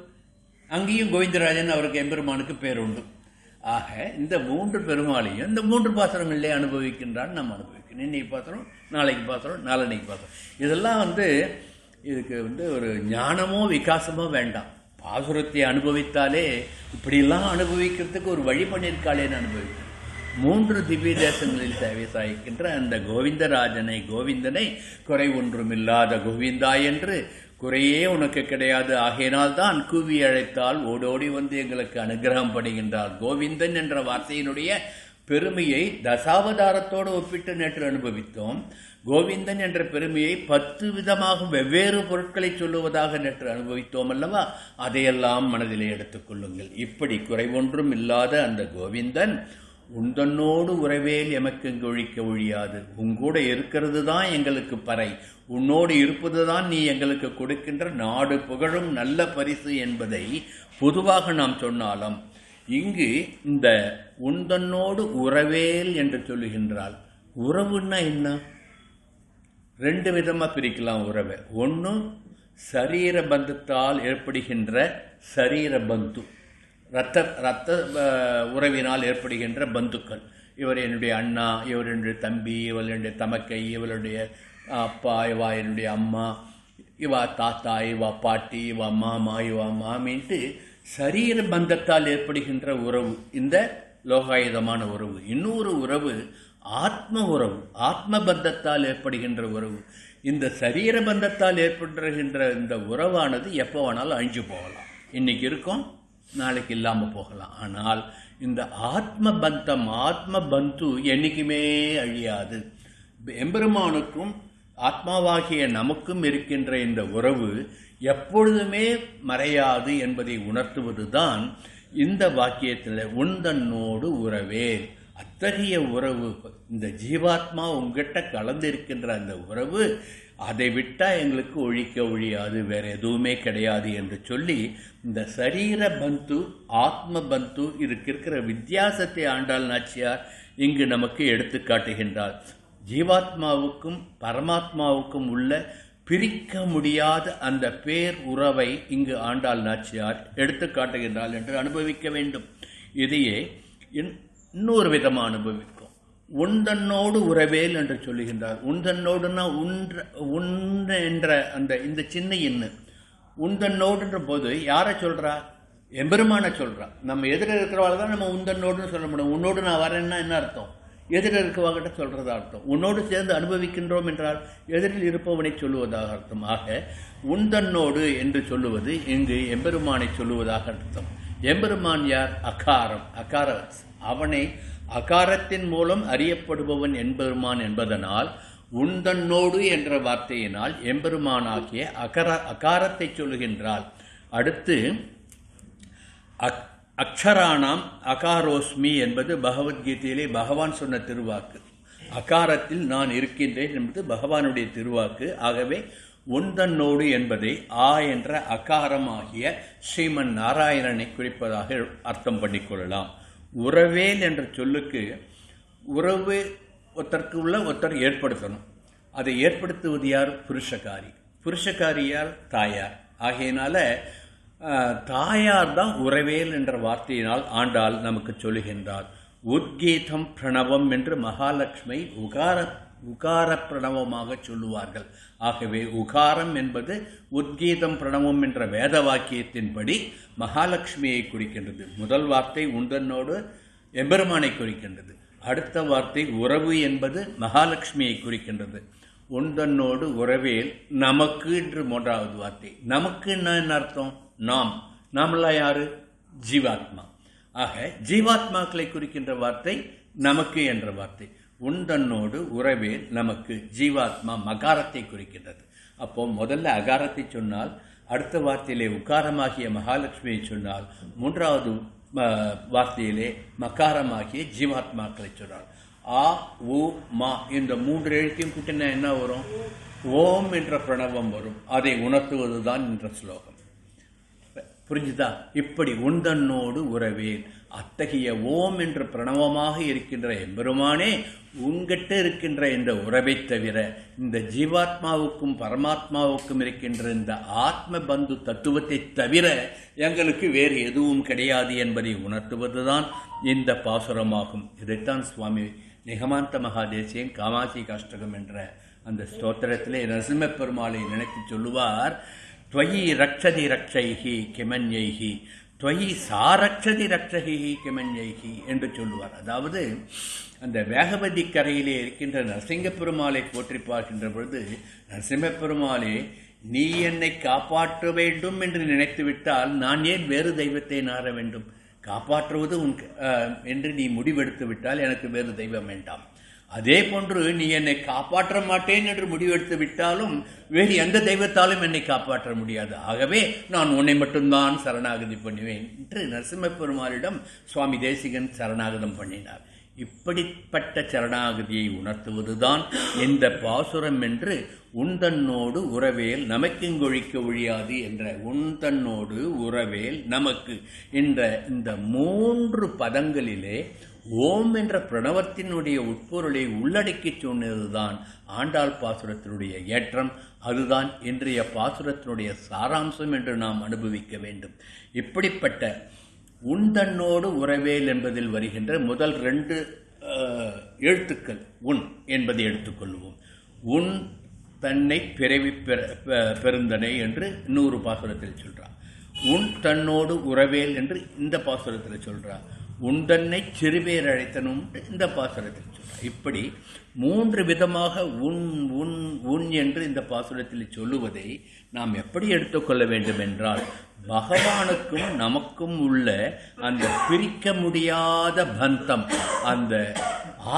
அங்கேயும் கோவிந்தராஜன் அவருக்கு எம்பெருமானுக்கு பேர் உண்டு. ஆக இந்த 3 பெருமாளையும் இந்த 3 பாசுரங்களிலே அனுபவிக்கின்றான். நம்ம அனுபவிக்கணும். இன்னைக்கு பாசுரம், நாளைக்கு பாசுரம், நாளன்னைக்கு பாசுரம். இதெல்லாம் இதுக்கு ஒரு ஞானமோ விகாசமோ வேண்டாம். பாசுரத்தை அனுபவித்தாலே இப்படிலாம் அனுபவிக்கிறதுக்கு ஒரு வழி பண்ணியிருக்காளேன்னு அனுபவிக்கணும். 3 திவ்ய தேசங்களில் சேவை சாய்க்கின்ற அந்த கோவிந்தனை குறை ஒன்றுமில்லாத கோவிந்தா என்று குறையே உனக்கு கிடையாது, ஆகையினால் தான் கூவி அழைத்தால் ஓடோடி வந்து எங்களுக்கு அனுகிரகம் படுகின்றார். கோவிந்தன் என்ற வார்த்தையினுடைய பெருமையை தசாவதாரத்தோடு ஒப்பிட்டு நேற்று அனுபவித்தோம். கோவிந்தன் என்ற பெருமையை 10 விதமாக வெவ்வேறு பொருட்களை சொல்லுவதாக நேற்று அனுபவித்தோம் அல்லவா? அதையெல்லாம் மனதிலே எடுத்துக்கொள்ளுங்கள். இப்படி குறைவொன்றும் இல்லாத அந்த கோவிந்தன் உந்தன்னோடு உறவேல் எமக்கு இங்கு ஒழிக்க ஒழியாது. உங்கூட இருக்கிறது தான் எங்களுக்கு பறை, உன்னோடு இருப்பது தான் நீ எங்களுக்கு கொடுக்கின்ற நாடு புகழும் நல்ல பரிசு என்பதை பொதுவாக நாம் சொன்னாலும் இங்கு இந்த உந்தன்னோடு உறவேல் என்று சொல்லுகின்றாள். உறவுன்னா என்ன? 2 விதமாக பிரிக்கலாம் உறவை. ஒன்று சரீர பந்தத்தால் ஏற்படுகின்ற சரீர பந்து, இரத்த உறவினால் ஏற்படுகின்ற பந்துக்கள். இவர் என்னுடைய அண்ணா, இவர் என்னுடைய தம்பி, இவள் என்னுடைய தமக்கை, இவளுடைய அப்பா, இவா என்னுடைய அம்மா, இவா தாத்தா, இவா பாட்டி, இவா மாமா, இவா மாமின்ட்டு சரீர பந்தத்தால் ஏற்படுகின்ற உறவு இந்த லோகாயுதமான உறவு. இன்னொரு உறவு ஆத்ம உறவு, ஆத்ம பந்தத்தால் ஏற்படுகின்ற உறவு. இந்த சரீர பந்தத்தால் ஏற்படுகின்ற இந்த உறவானது எப்போ வேணாலும் அழிஞ்சு போகலாம். இன்னைக்கு இருக்கும், நாளைக்கு இல்லாமல் போகலாம். ஆனால் இந்த ஆத்ம பந்தம், ஆத்ம பந்து என்னைக்குமே அழியாது. எம்பெருமானுக்கும் ஆத்மாவாகிய நமக்கும் இருக்கின்ற இந்த உறவு எப்பொழுதுமே மறையாது என்பதை உணர்த்துவதுதான் இந்த வாக்கியத்தில் உந்தன்னோடு உறவே. அத்தகைய உறவு, இந்த ஜீவாத்மா உங்ககிட்ட கலந்திருக்கின்ற அந்த உறவு, அதை விட்டால் எங்களுக்கு ஒழிக்க ஒழியாது, வேற எதுவுமே கிடையாது என்று சொல்லி இந்த சரீர பந்து ஆத்ம பந்து இருக்கிற வித்தியாசத்தை ஆண்டாள் நாச்சியார் இங்கு நமக்கு எடுத்து காட்டுகின்றார். ஜீவாத்மாவுக்கும் பரமாத்மாவுக்கும் உள்ள பிரிக்க முடியாத அந்த பேர் உறவை இங்கு ஆண்டாள் நாச்சியார் எடுத்து காட்டுகின்றாள் என்று அனுபவிக்க வேண்டும். இதையே இன்னொரு விதமாக அனுபவிக்கும். உந்தன்னோடு உறவேல் என்று சொல்லுகின்றார். உந்தன்னோடுன்னா உன்ற என்ற அந்த இந்த சின்ன எண்ணு உந்தன்னோடுன்ற போது யாரை சொல்றா? எம்பெருமான சொல்றா. நம்ம எதிர இருக்கிறவாள் தான் நம்ம உந்தன்னோடுன்னு சொல்ல முடியும். உன்னோடு நான் வரேன்னா என்ன அர்த்தம்? எதிர இருக்கவாகிட்ட சொல்றதா அர்த்தம். உன்னோடு சேர்ந்து அனுபவிக்கின்றோம் என்றால் எதிரில் இருப்பவனை சொல்லுவதாக அர்த்தம். ஆக உந்தன்னோடு என்று சொல்லுவது இங்கு எம்பெருமானை சொல்லுவதாக அர்த்தம். எம்பெருமான் யார்? அகாரம், அவனை அகாரத்தின் மூலம் அறியப்படுபவன் எம்பெருமான் என்பதனால் உந்தன்னோடு என்ற வார்த்தையினால் எம்பெருமானாகிய அகாரத்தை சொல்லுகின்றாள். அடுத்து அக்ஷராணாம் அகாரோஸ்மி என்பது பகவத்கீதையிலே பகவான் சொன்ன திருவாக்கு. அகாரத்தில் நான் இருக்கின்றேன் என்பது பகவானுடைய திருவாக்கு. ஆகவே உந்தன்னோடு என்பதை ஆ என்ற அகாரமாகிய ஸ்ரீமன் நாராயணனை குறிப்பதாக அர்த்தம் பண்ணிக்கொள்ளலாம். உறவேல் என்ற சொல்லுக்கு உறவு ஒருத்தருக்கு உள்ள ஒருத்தர் ஏற்படுத்தணும். அதை ஏற்படுத்துவது யார்? புருஷகாரியார் தாயார். ஆகையினால தாயார் தான் உறவேல் என்ற வார்த்தையினால் ஆண்டாள் நமக்கு சொல்லுகின்றார். உத்கீதம் பிரணவம் என்று மகாலட்சுமி உகார பிரணவமாக சொல்லுவார்கள். ஆகவே உகாரம் என்பது உத்கீதம் பிரணவம் என்ற வேத வாக்கியத்தின்படி மகாலட்சுமியை குறிக்கின்றது. முதல் வார்த்தை உந்தன்னோடு எம்பெருமானை குறிக்கின்றது. அடுத்த வார்த்தை உறவு என்பது மகாலட்சுமியை குறிக்கின்றது. உந்தன்னோடு உறவேல் நமக்கு என்று 3வது வார்த்தை. நமக்கு என்ன அர்த்தம்? நாமெல்லாம் யாரு? ஜீவாத்மா. ஆக ஜீவாத்மாக்களை குறிக்கின்ற வார்த்தை நமக்கு என்ற வார்த்தை. உந்தன்னோடு உறவேல் நமக்கு ஜீவாத்மா மகாரத்தை குறிக்கின்றது. அப்போ முதல்ல அகாரத்தை சொன்னால், அடுத்த வார்த்தையிலே உக்காரமாகிய மகாலட்சுமியை சொன்னால், 3வது வார்த்தையிலே மகாரமாகிய ஜீவாத்மாக்களை சொன்னார். ஆ உ மா இந்த 3 எழுத்தையும் கூட்டினா என்ன வரும்? ஓம் என்ற பிரணவம் வரும். அதை உணர்த்துவதுதான் என்ற ஸ்லோகம். புரிஞ்சுதா? இப்படி உந்தன்னோடு உறவேல், அத்தகைய ஓம் என்ற பிரணவமாக இருக்கின்ற எம்பெருமானே உங்ககிட்ட இருக்கின்ற இந்த உறவை தவிர, இந்த ஜீவாத்மாவுக்கும் பரமாத்மாவுக்கும் இருக்கின்ற இந்த ஆத்ம பந்து தத்துவத்தை தவிர எங்களுக்கு வேறு எதுவும் கிடையாது என்பதை உணர்த்துவதுதான் இந்த பாசுரமாகும். இதைத்தான் சுவாமி நிகமாந்த மகாதேசியன் காமாசி காஷ்டகம் என்ற அந்த ஸ்தோத்திரத்திலே நரசிம்ம பெருமாளை நினைத்து சொல்லுவார், துவயி ரக்ஷதி ரக்ஷைகி கிமன்யைகி துவயி சாரக்ஷதி ரக்ஷகி கிமன்யைகி என்று சொல்லுவார். அதாவது அந்த வேகவதி கரையிலே இருக்கின்ற நரசிங்க பெருமாளை போற்றி பார்க்கின்ற பொழுது, நரசிம்ம பெருமாளே நீ என்னை காப்பாற்ற வேண்டும் என்று நினைத்து விட்டால் நான் ஏன் வேறு தெய்வத்தை நாட வேண்டும்? காப்பாற்றுவது என்று நீ முடிவெடுத்து விட்டால் எனக்கு வேறு தெய்வம் வேண்டாம். அதே போன்று நீ என்னை காப்பாற்ற மாட்டேன் என்று முடிவெடுத்து விட்டாலும் வேறு எந்த தெய்வத்தாலும் என்னை காப்பாற்ற முடியாது. ஆகவே நான் உன்னை மட்டும்தான் சரணாகதி பண்ணுவேன் என்று நரசிம்ம பெருமாளிடம் சுவாமி தேசிகன் சரணாகதம் பண்ணினார். இப்படிப்பட்ட சரணாகதியை உணர்த்துவதுதான் இந்த பாசுரம் என்று உன்தன்னோடு உறவேல் நமக்குங்கொழிக்க ஒழியாது என்ற உன்தன்னோடு உறவேல் நமக்கு என்ற இந்த 3 பதங்களிலே ஓம் என்ற பிரணவத்தினுடைய உட்பொருளை உள்ளடக்கி சொன்னதுதான் ஆண்டாள் பாசுரத்தினுடைய ஏற்றம். அதுதான் இன்றைய பாசுரத்தினுடைய சாராம்சம் என்று நாம் அனுபவிக்க வேண்டும். இப்படிப்பட்ட உன்தன்னோடு உறவேல் என்பதில் வருகின்ற முதல் 2 எழுத்துக்கள் உன் என்பதை எடுத்துக்கொள்வோம். உன் தன்னை பிறவி பெருந்தனை என்று இன்னொரு பாசுரத்தில் சொல்றார். உன் தன்னோடு உறவேல் என்று இந்த பாசுரத்தில் சொல்றார். உன் தன்னை சிறுபேர் அழைத்தனும் இந்த பாசுரத்தில் சொல்றார். இப்படி 3 விதமாக உன் உன் உன் என்று இந்த பாசுரத்தில் சொல்லுவதை நாம் எப்படி எடுத்துக்கொள்ள வேண்டும் என்றால், பகவானுக்கும் நமக்கும் உள்ள அந்த பிரிக்க முடியாத பந்தம், அந்த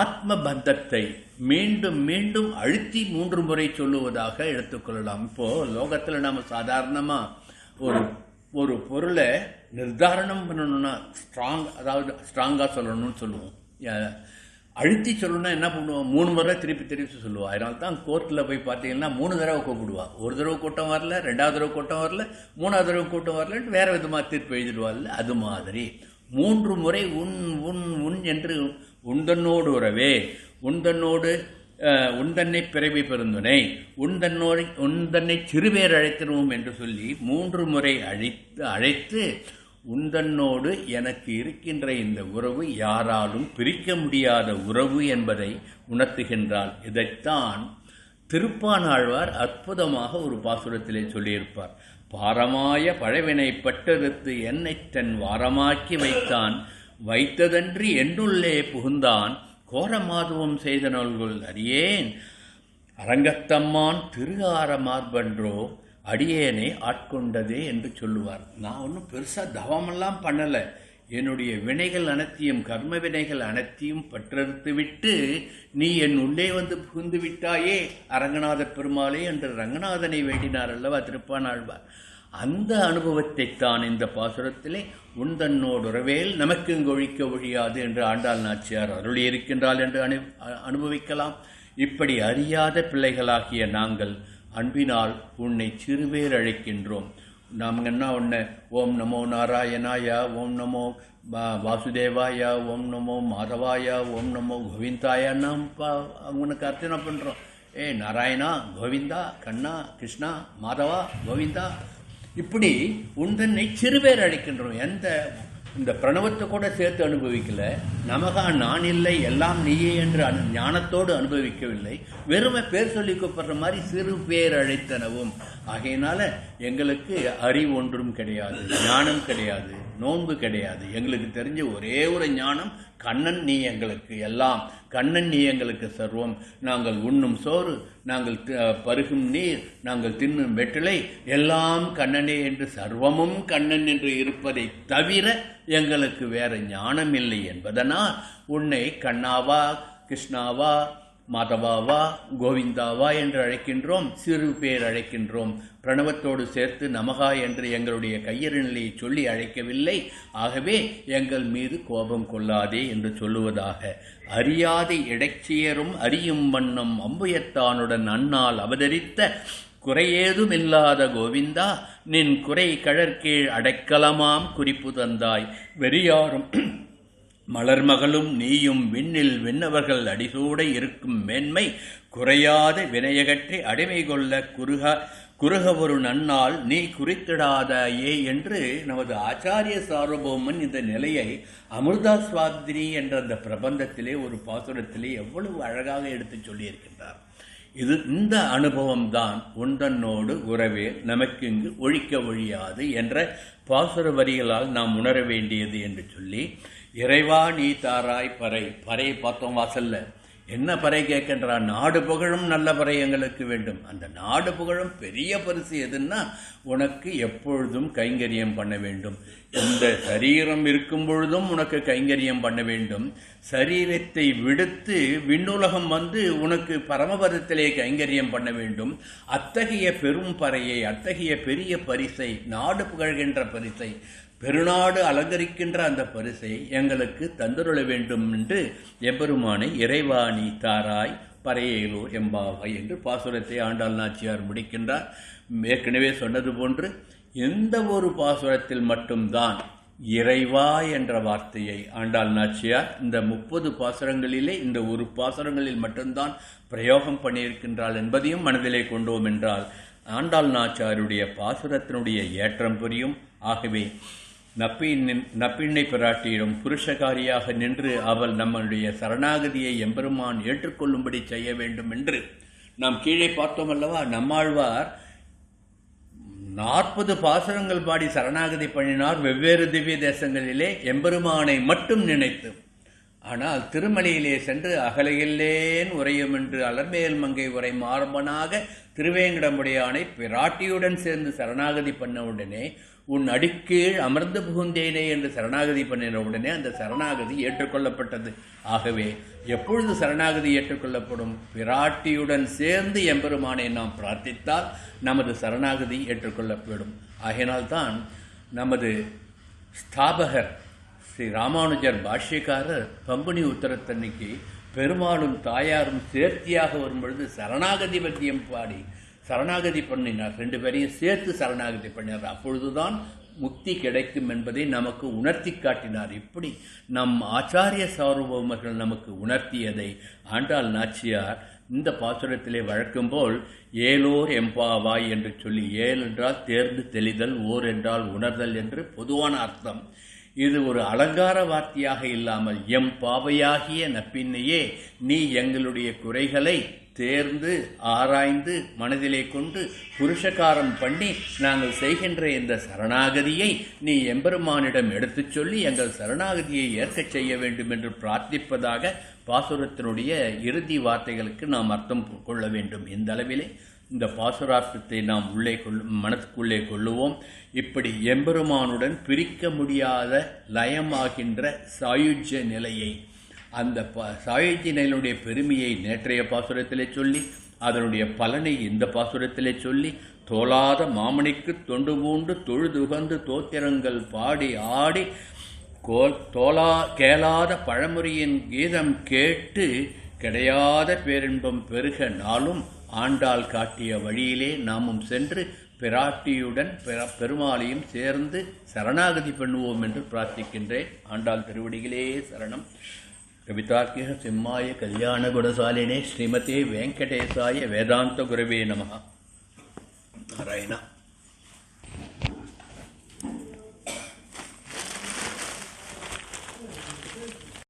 ஆத்ம பந்தத்தை மீண்டும் மீண்டும் அழுத்தி 3 முறை சொல்லுவதாக எடுத்துக்கொள்ளலாம். இப்போ லோகத்தில் நாம் சாதாரணமாக ஒரு பொருளை நிர்தாரணம் பண்ணணும்னா ஸ்ட்ராங்காக சொல்லணும்னு சொல்லுவோம். அழுத்தி சொல்லணும்னா என்ன பண்ணுவோம்? 3 முறை திருப்பி சொல்லுவோம். அதனால தான் கோர்ட்டில் போய் பார்த்தீங்கன்னா 3 தடவை கூப்பிடுவா. ஒரு தடவை கூட்டம் வரல, 2வது தடவை கூட்டம் வரல, 3வது தடவை கூட்டம் வரலன்ட்டு வேறு விதமாக தீர்ப்பு எழுதிடுவாள். அது மாதிரி 3 முறை உன் உன் உன் என்று உந்தன்னோடு உறவே, உந்தன்னோடு உந்தன்னை பிறவி பெருந்துணை, உந்தன்னை சிறுபேர் அழைத்திருவோம் என்று சொல்லி 3 முறை அழைத்து உந்தன்னோடு எனக்கு இருக்கின்ற இந்த உறவு யாராலும் பிரிக்க முடியாத உறவு என்பதை உணர்த்துகின்றாள். இதைத்தான் திருப்பானாழ்வார் அற்புதமாக ஒரு பாசுரத்திலே சொல்லியிருப்பார். பாரமாய பழவினை பட்டெடுத்து என்னை தன் வாரமாக்கி வைத்தான், வைத்ததன்றி என்னுள்ளே புகுந்தான், கோரமாதுவம் செய்த நல்கொள் அறியேன், அரங்கத்தம்மான் திருஆர மார்பன்றோ அடியேனை ஆட்கொண்டதே என்று சொல்லுவார். நான் ஒன்றும் பெருசாக தவமெல்லாம் பண்ணலை. என்னுடைய வினைகள் அனைத்தையும், கர்ம வினைகள் அனைத்தையும் பற்றறுத்து விட்டு நீ என் உள்ளே வந்து புகுந்து விட்டாயே அரங்கநாத பெருமாளே என்று ரங்கநாதனை வேண்டினார் அல்லவா திருப்பானாழ்வார். அந்த அனுபவத்தை தான் இந்த பாசுரத்திலே உன்தன்னோடு உறவேல் நமக்குங்கொழிக்க ஒழியாது என்று ஆண்டாள் நாச்சியார் அருளி இருக்கின்றாள் என்று அனுபவிக்கலாம். இப்படி அறியாத பிள்ளைகளாகிய நாங்கள் அன்பினால் உன்னை சிறுபேர் அழைக்கின்றோம். நாம் என்ன ஒன்று ஓம் நமோ நாராயணாயா, ஓம் நமோ வாசுதேவாயா, ஓம் நமோ மாதவாயா, ஓம் நமோ கோவிந்தாயா நாம் அவனுக்கு அர்ச்சனை பண்ணுறோம். நாராயணா, கோவிந்தா, கண்ணா, கிருஷ்ணா, மாதவா, கோவிந்தா, இப்படி உந்தன்னை சிறுபேர் அழைக்கின்றோம். இந்த பிரணவத்தை கூட சேர்த்து அனுபவிக்கல. நமகா நான் இல்லை எல்லாம் நீயே என்று ஞானத்தோடு அனுபவிக்கவில்லை. வெறுமை பேர் சொல்லி கூப்பிடுற மாதிரி சிறு பேர் அழைத்தனவும். ஆகையினால எங்களுக்கு அறிவு ஒன்றும் கிடையாது, ஞானம் கிடையாது, நோன்பு கிடையாது. எங்களுக்கு தெரிஞ்ச ஒரே ஒரு ஞானம், கண்ணன் நீ எங்களுக்கு எல்லாம், கண்ணன் நீ எங்களுக்கு சர்வம். நாங்கள் உண்ணும் சோறு, நாங்கள் பருகும் நீர், நாங்கள் தின்னும் வெற்றிலை எல்லாம் கண்ணனே என்று, சர்வமும் கண்ணன் என்று இருப்பதை தவிர எங்களுக்கு வேற ஞானம் இல்லை என்பதனால் உன்னை கண்ணாவா, கிருஷ்ணாவா, மாதவாவா, கோவிந்தாவா என்று அழைக்கின்றோம். சிறு பேர் அழைக்கின்றோம். பிரணவத்தோடு சேர்த்து நமகா என்று எங்களுடைய கையறு நிலையை சொல்லி அழைக்கவில்லை. ஆகவே எங்கள் மீது கோபம் கொள்ளாதே என்று சொல்லுவதாக, அறியாதை இடைச்சியரும் அறியும் வண்ணம் அம்புயத்தானுடன் அண்ணால் அவதரித்த குறையேதும் இல்லாத கோவிந்தா, நின் குறை கழற்கீழ் அடைக்கலமாம் குறிப்பு தந்தாய், வெறியாரும் மலர்மகளும் நீயும் விண்ணில் விண்ணவர்கள் அடிசூட இருக்கும் மேன்மை குறையாத வினையகற்றி அடிமை கொள்ள குறுக ஒரு நன்னால் நீ குறித்திடாதாயே என்று நமது ஆச்சாரிய சார்வபௌமன் இந்த நிலையை அமிர்தாஸ்வாதினி என்ற அந்த பிரபந்தத்திலே ஒரு பாசுரத்திலே எவ்வளவு அழகாக எடுத்து சொல்லியிருக்கின்றார். இந்த அனுபவம்தான் உந்தன்னோடு உறவே நமக்கு இங்கு ஒழிக்க ஒழியாது என்ற பாசுர வரிகளால் நாம் உணர வேண்டியது என்று சொல்லி, இறைவா நீ தாராய் பறை. பறையை பார்த்தோம் வாசல்ல. என்ன பறை கேட்கின்றான்? நாடு புகழும் நல்ல பறை எங்களுக்கு வேண்டும். அந்த நாடு புகழும் பெரிய பரிசு எதுன்னா, உனக்கு எப்பொழுதும் கைங்கரியம் பண்ண வேண்டும். இந்த சரீரம் இருக்கும் பொழுதும் உனக்கு கைங்கரியம் பண்ண வேண்டும். சரீரத்தை விடுத்து விண்ணுலகம் வந்து உனக்கு பரமபதத்திலே கைங்கரியம் பண்ண வேண்டும். அத்தகைய பெரும் பறையை, அத்தகைய பெரிய பரிசை, நாடு புகழ்கின்ற பரிசை, பெருநாடு அலங்கரிக்கின்ற அந்த பரிசை எங்களுக்கு தந்துருள வேண்டும் என்று எம்பெருமானை இறைவாணி தாராய் பறையேலூர் எம்பாவாய் என்று பாசுரத்தை ஆண்டாள் நாச்சியார் முடிக்கின்றார். ஏற்கனவே சொன்னது போன்று எந்த ஒரு பாசுரத்தில் மட்டும்தான் இறைவா என்ற வார்த்தையை ஆண்டாள் நாச்சியார் இந்த 30 பாசுரங்களிலே இந்த ஒரு பாசுரங்களில் மட்டும்தான் பிரயோகம் பண்ணியிருக்கின்றாள் என்பதையும் மனதிலே கொண்டோம் என்றால் ஆண்டாள் நாச்சியாருடைய பாசுரத்தினுடைய ஏற்றம் புரியும். ஆகவே நப்பிண்ணை பிராட்டியிடம் புருஷகாரியாக நின்று அவள் நம்முடைய சரணாகதியை எம்பெருமான் ஏற்றுக்கொள்ளும்படி செய்ய வேண்டும் என்று நாம் கீழே பார்த்தோம் அல்லவா. நம்மாழ்வார் 40 பாசுரங்கள் பாடி சரணாகதி பண்ணினார் வெவ்வேறு திவ்ய தேசங்களிலே எம்பெருமானை மட்டும் நினைத்து. ஆனால் திருமலையிலே சென்று அகலையில்லேன் உரையும் என்று அலர்மேல் மங்கை உரை மார்பனாக திருவேங்கடமுடையானை பிராட்டியுடன் சேர்ந்து சரணாகதி பண்ண உடனே உன் அடிக்கீழ் அமர்ந்து புகுந்தேனே என்று சரணாகதி பண்ணின உடனே அந்த சரணாகதி ஏற்றுக்கொள்ளப்பட்டது. ஆகவே எப்பொழுது சரணாகதி ஏற்றுக்கொள்ளப்படும்? பிராட்டியுடன் சேர்ந்து எம்பெருமானை நாம் பிரார்த்தித்தால் நமது சரணாகதி ஏற்றுக்கொள்ளப்படும். ஆகையினால்தான் நமது ஸ்தாபகர் ஸ்ரீ ராமானுஜர் பாஷ்யக்காரர் பங்குனி உத்தரத்தன்னைக்கு பெருமாளும் தாயாரும் சேர்த்தியாக வரும்பொழுது சரணாகதி பத்தியம் பாடி சரணாகதி பண்ணினார். 2 பேரையும் சேர்த்து சரணாகதி பண்ணினார். அப்பொழுதுதான் முக்தி கிடைக்கும் என்பதை நமக்கு உணர்த்தி காட்டினார். இப்படி நம் ஆச்சாரிய சார்வபௌமர்கள் நமக்கு உணர்த்தியதை ஆண்டாள் நாச்சியார் இந்த பாசுரத்திலே வழக்கம் போல் ஏலோர் எம்பாவாய் என்று சொல்லி, ஏல் என்றால் தேர்ந்து தெளிதல், ஓர் என்றால் உணர்தல் என்று பொதுவான அர்த்தம். இது ஒரு அலங்கார வார்த்தையாக இல்லாமல் எம் பாவையாகிய நப்பின்னையே நீ எங்களுடைய குறைகளை தேர்ந்து ஆராய்ந்து மனதிலே கொண்டு புருஷகாரம் பண்ணி நாங்கள் செய்கின்ற இந்த சரணாகதியை நீ எம்பெருமானிடம் எடுத்துச் சொல்லி எங்கள் சரணாகதியை ஏற்கச் செய்ய வேண்டும் என்று பிரார்த்திப்பதாக பாசுரத்தினுடைய இறுதி வார்த்தைகளுக்கு நாம் அர்த்தம் கொள்ள வேண்டும். இந்த அளவிலே இந்த பாசுரார்த்தத்தை நாம் மனத்துக்குள்ளே கொள்ளுவோம். இப்படி எம்பெருமானுடன் பிரிக்க முடியாத லயமாகின்ற சாயுஜ்ய நிலையை, அந்த சாயுஜ்ய நிலையுடைய பெருமையை நேற்றைய பாசுரத்திலே சொல்லி அதனுடைய பலனை இந்த பாசுரத்திலே சொல்லி, தோலாத மாமணிக்கு தொண்டு பூண்டு தொழுதுகந்து தோத்திரங்கள் பாடி ஆடி கேளாத பழமுறையின் கீதம் கேட்டு கிடையாத பேரின்பம் பெருக நாளும் ஆண்டாள் காட்டிய வழியிலே நாமும் சென்று பிராட்டியுடன் பெருமாளையும் சேர்ந்து சரணாகதி பண்ணுவோம் என்று பிரார்த்திக்கின்றேன். ஆண்டாள் திருவடிகளே சரணம். கவிதார்க்கிக சிம்மாய கல்யாண குணசாலினே ஸ்ரீமதே வெங்கடேசாய வேதாந்த குரவே நமஹ. நாராயணா.